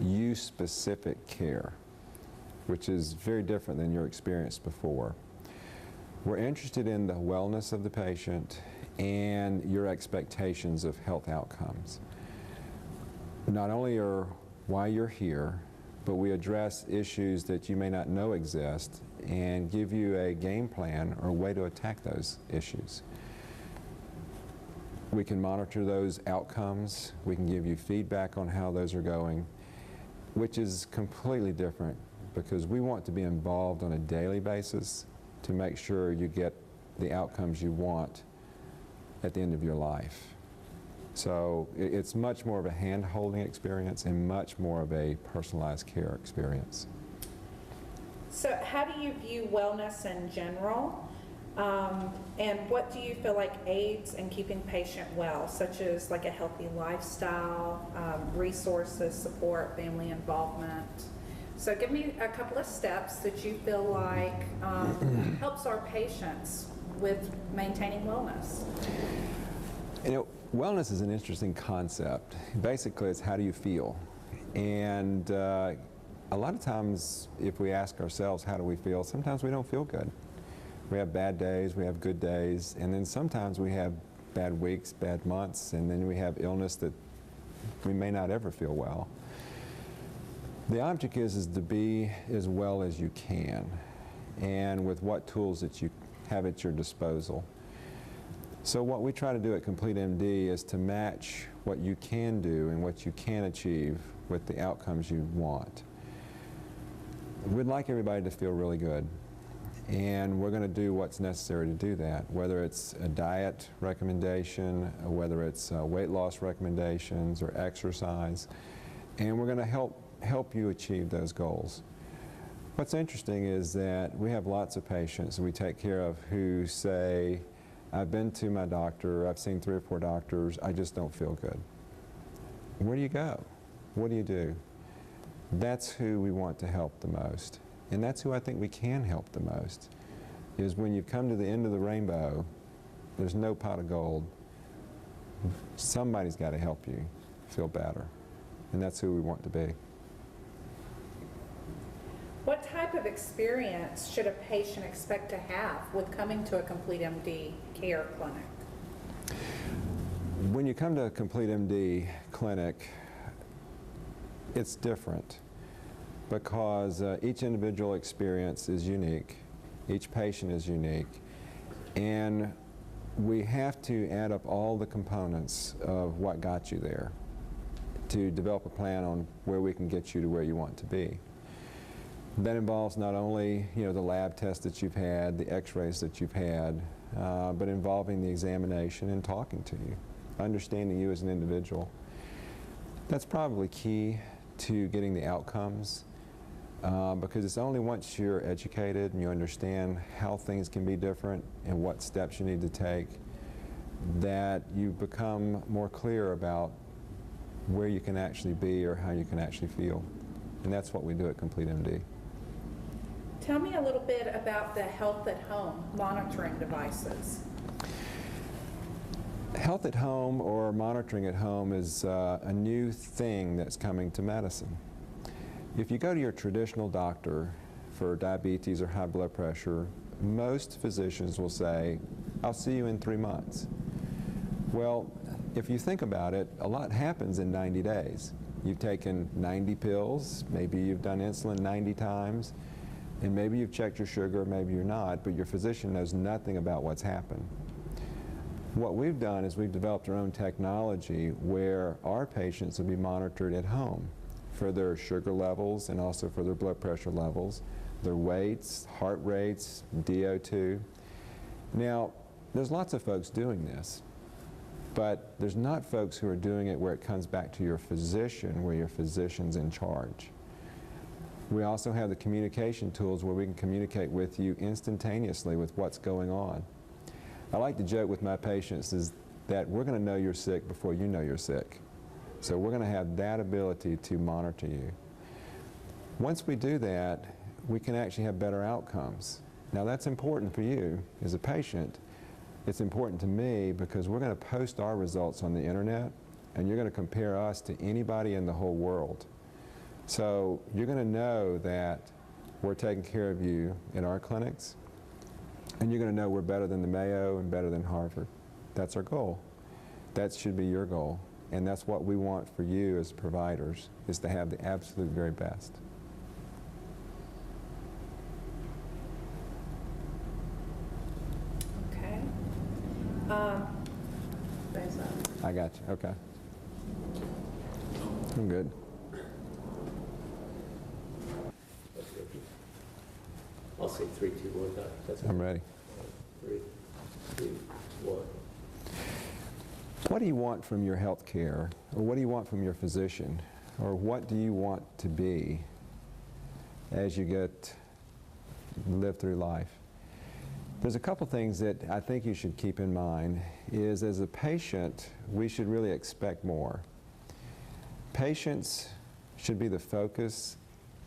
use-specific care, which is very different than your experience before. We're interested in the wellness of the patient and your expectations of health outcomes. Not only are why you're here, but we address issues that you may not know exist and give you a game plan or a way to attack those issues. We can monitor those outcomes. We can give you feedback on how those are going, which is completely different because we want to be involved on a daily basis to make sure you get the outcomes you want at the end of your life. So it's much more of a hand-holding experience and much more of a personalized care experience. So how do you view wellness in general? And what do you feel like aids in keeping patient well, such as like a healthy lifestyle, resources, support, family involvement? So give me a couple of steps that you feel like helps our patients with maintaining wellness. You know, wellness is an interesting concept. Basically, it's how do you feel? And a lot of times, if we ask ourselves, how do we feel? Sometimes we don't feel good. We have bad days, we have good days, and then sometimes we have bad weeks, bad months, and then we have illness that we may not ever feel well. The object is to be as well as you can, and with what tools that you have at your disposal. So what we try to do at Complete MD is to match what you can do and what you can achieve with the outcomes you want. We'd like everybody to feel really good, and we're going to do what's necessary to do that, whether it's a diet recommendation, whether it's weight loss recommendations or exercise, and we're going to help you achieve those goals. What's interesting is that we have lots of patients we take care of who say, I've been to my doctor, I've seen 3 or 4 doctors, I just don't feel good. Where do you go? What do you do? That's who we want to help the most. And that's who I think we can help the most, is when you've come to the end of the rainbow, there's no pot of gold. Somebody's got to help you feel better. And that's who we want to be. What type of experience should a patient expect to have with coming to a Complete MD care clinic? When you come to a Complete MD clinic, it's different because each individual experience is unique, each patient is unique, and we have to add up all the components of what got you there to develop a plan on where we can get you to where you want to be. That involves not only, the lab tests that you've had, the x-rays that you've had, but involving the examination and talking to you, understanding you as an individual. That's probably key to getting the outcomes because it's only once you're educated and you understand how things can be different and what steps you need to take that you become more clear about where you can actually be or how you can actually feel. And that's what we do at Complete MD. Tell me a little bit about the Health at Home monitoring devices. Health at home or monitoring at home is a new thing that's coming to medicine. If you go to your traditional doctor for diabetes or high blood pressure, most physicians will say, "I'll see you in 3 months." Well, if you think about it, a lot happens in 90 days. You've taken 90 pills, maybe you've done insulin 90 times, and maybe you've checked your sugar, maybe you're not, but your physician knows nothing about what's happened. What we've done is we've developed our own technology where our patients will be monitored at home for their sugar levels and also for their blood pressure levels, their weights, heart rates, DO2. Now, there's lots of folks doing this, but there's not folks who are doing it where it comes back to your physician, where your physician's in charge. We also have the communication tools where we can communicate with you instantaneously with what's going on. I like to joke with my patients is that we're going to know you're sick before you know you're sick. So we're going to have that ability to monitor you. Once we do that, we can actually have better outcomes. Now that's important for you as a patient. It's important to me because we're going to post our results on the internet and you're going to compare us to anybody in the whole world. So you're going to know that we're taking care of you in our clinics, and you're going to know we're better than the Mayo and better than Harvard. That's our goal. That should be your goal. And that's what we want for you as providers, is to have the absolute very best. Okay. I got you. Okay. I'm good. I'll say 3, 2, 1, Doc. That's I'm ready. 3, 2, 1. What do you want from your health care? Or what do you want from your physician? Or what do you want to be as you live through life? There's a couple things that I think you should keep in mind is as a patient, we should really expect more. Patients should be the focus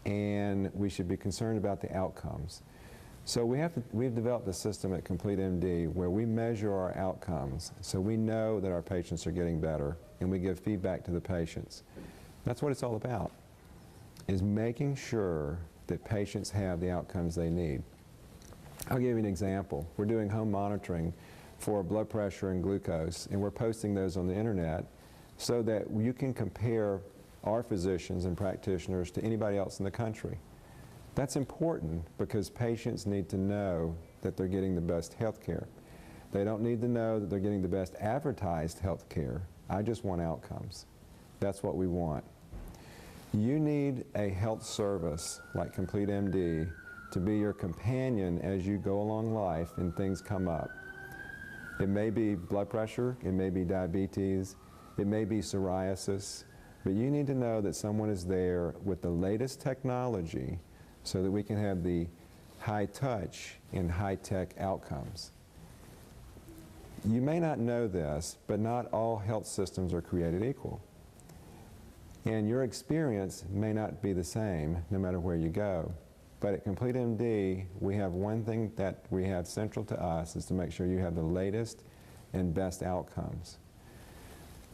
and we should be concerned about the outcomes. So we've developed a system at Complete MD where we measure our outcomes so we know that our patients are getting better and we give feedback to the patients. That's what it's all about, is making sure that patients have the outcomes they need. I'll give you an example. We're doing home monitoring for blood pressure and glucose, and we're posting those on the internet so that you can compare our physicians and practitioners to anybody else in the country. That's important because patients need to know that they're getting the best health care. They don't need to know that they're getting the best advertised health care. I just want outcomes. That's what we want. You need a health service like Complete MD to be your companion as you go along life and things come up. It may be blood pressure, it may be diabetes, it may be psoriasis, but you need to know that someone is there with the latest technology so that we can have the high touch and high tech outcomes. You may not know this, but not all health systems are created equal. And your experience may not be the same no matter where you go. But at Complete MD, we have one thing that we have central to us is to make sure you have the latest and best outcomes.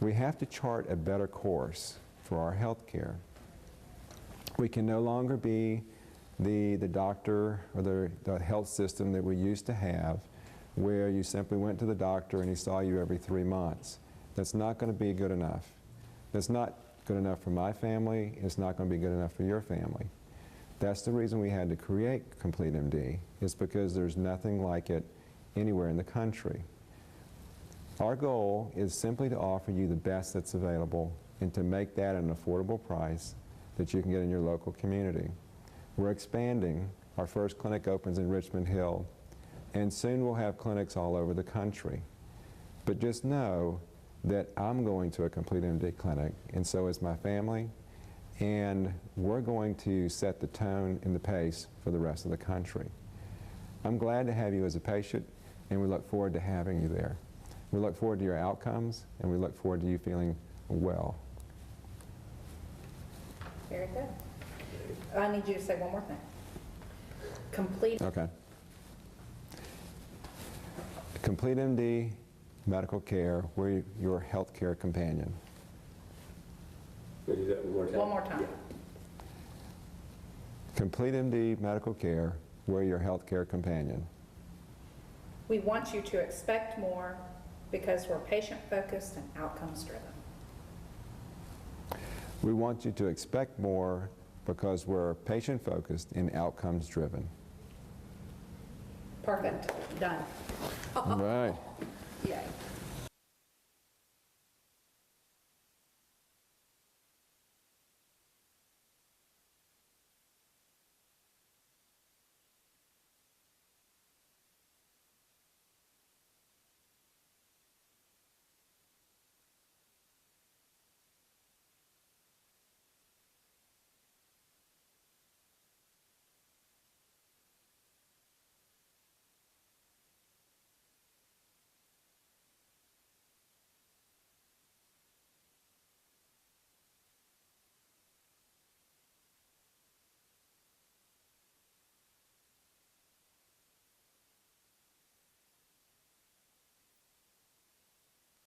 We have to chart a better course for our health care. We can no longer be the doctor or the health system that we used to have where you simply went to the doctor and he saw you every 3 months. That's not going to be good enough. That's not good enough for my family. It's not going to be good enough for your family. That's the reason we had to create Complete MD, is because there's nothing like it anywhere in the country. Our goal is simply to offer you the best that's available and to make that an affordable price that you can get in your local community. We're expanding. Our first clinic opens in Richmond Hill, and soon we'll have clinics all over the country. But just know that I'm going to a Complete MD clinic, and so is my family, and we're going to set the tone and the pace for the rest of the country. I'm glad to have you as a patient, and we look forward to having you there. We look forward to your outcomes, and we look forward to you feeling well. Very good. I need you to say one more thing. Complete. Okay. Complete MD medical care, we're your healthcare companion. Can we do that one more time? One more time. Yeah. Complete MD medical care, we're your healthcare companion. We want you to expect more because we're patient-focused and outcomes-driven. We want you to expect more because we're patient-focused and outcomes-driven. Perfect. Done. All right. Yay.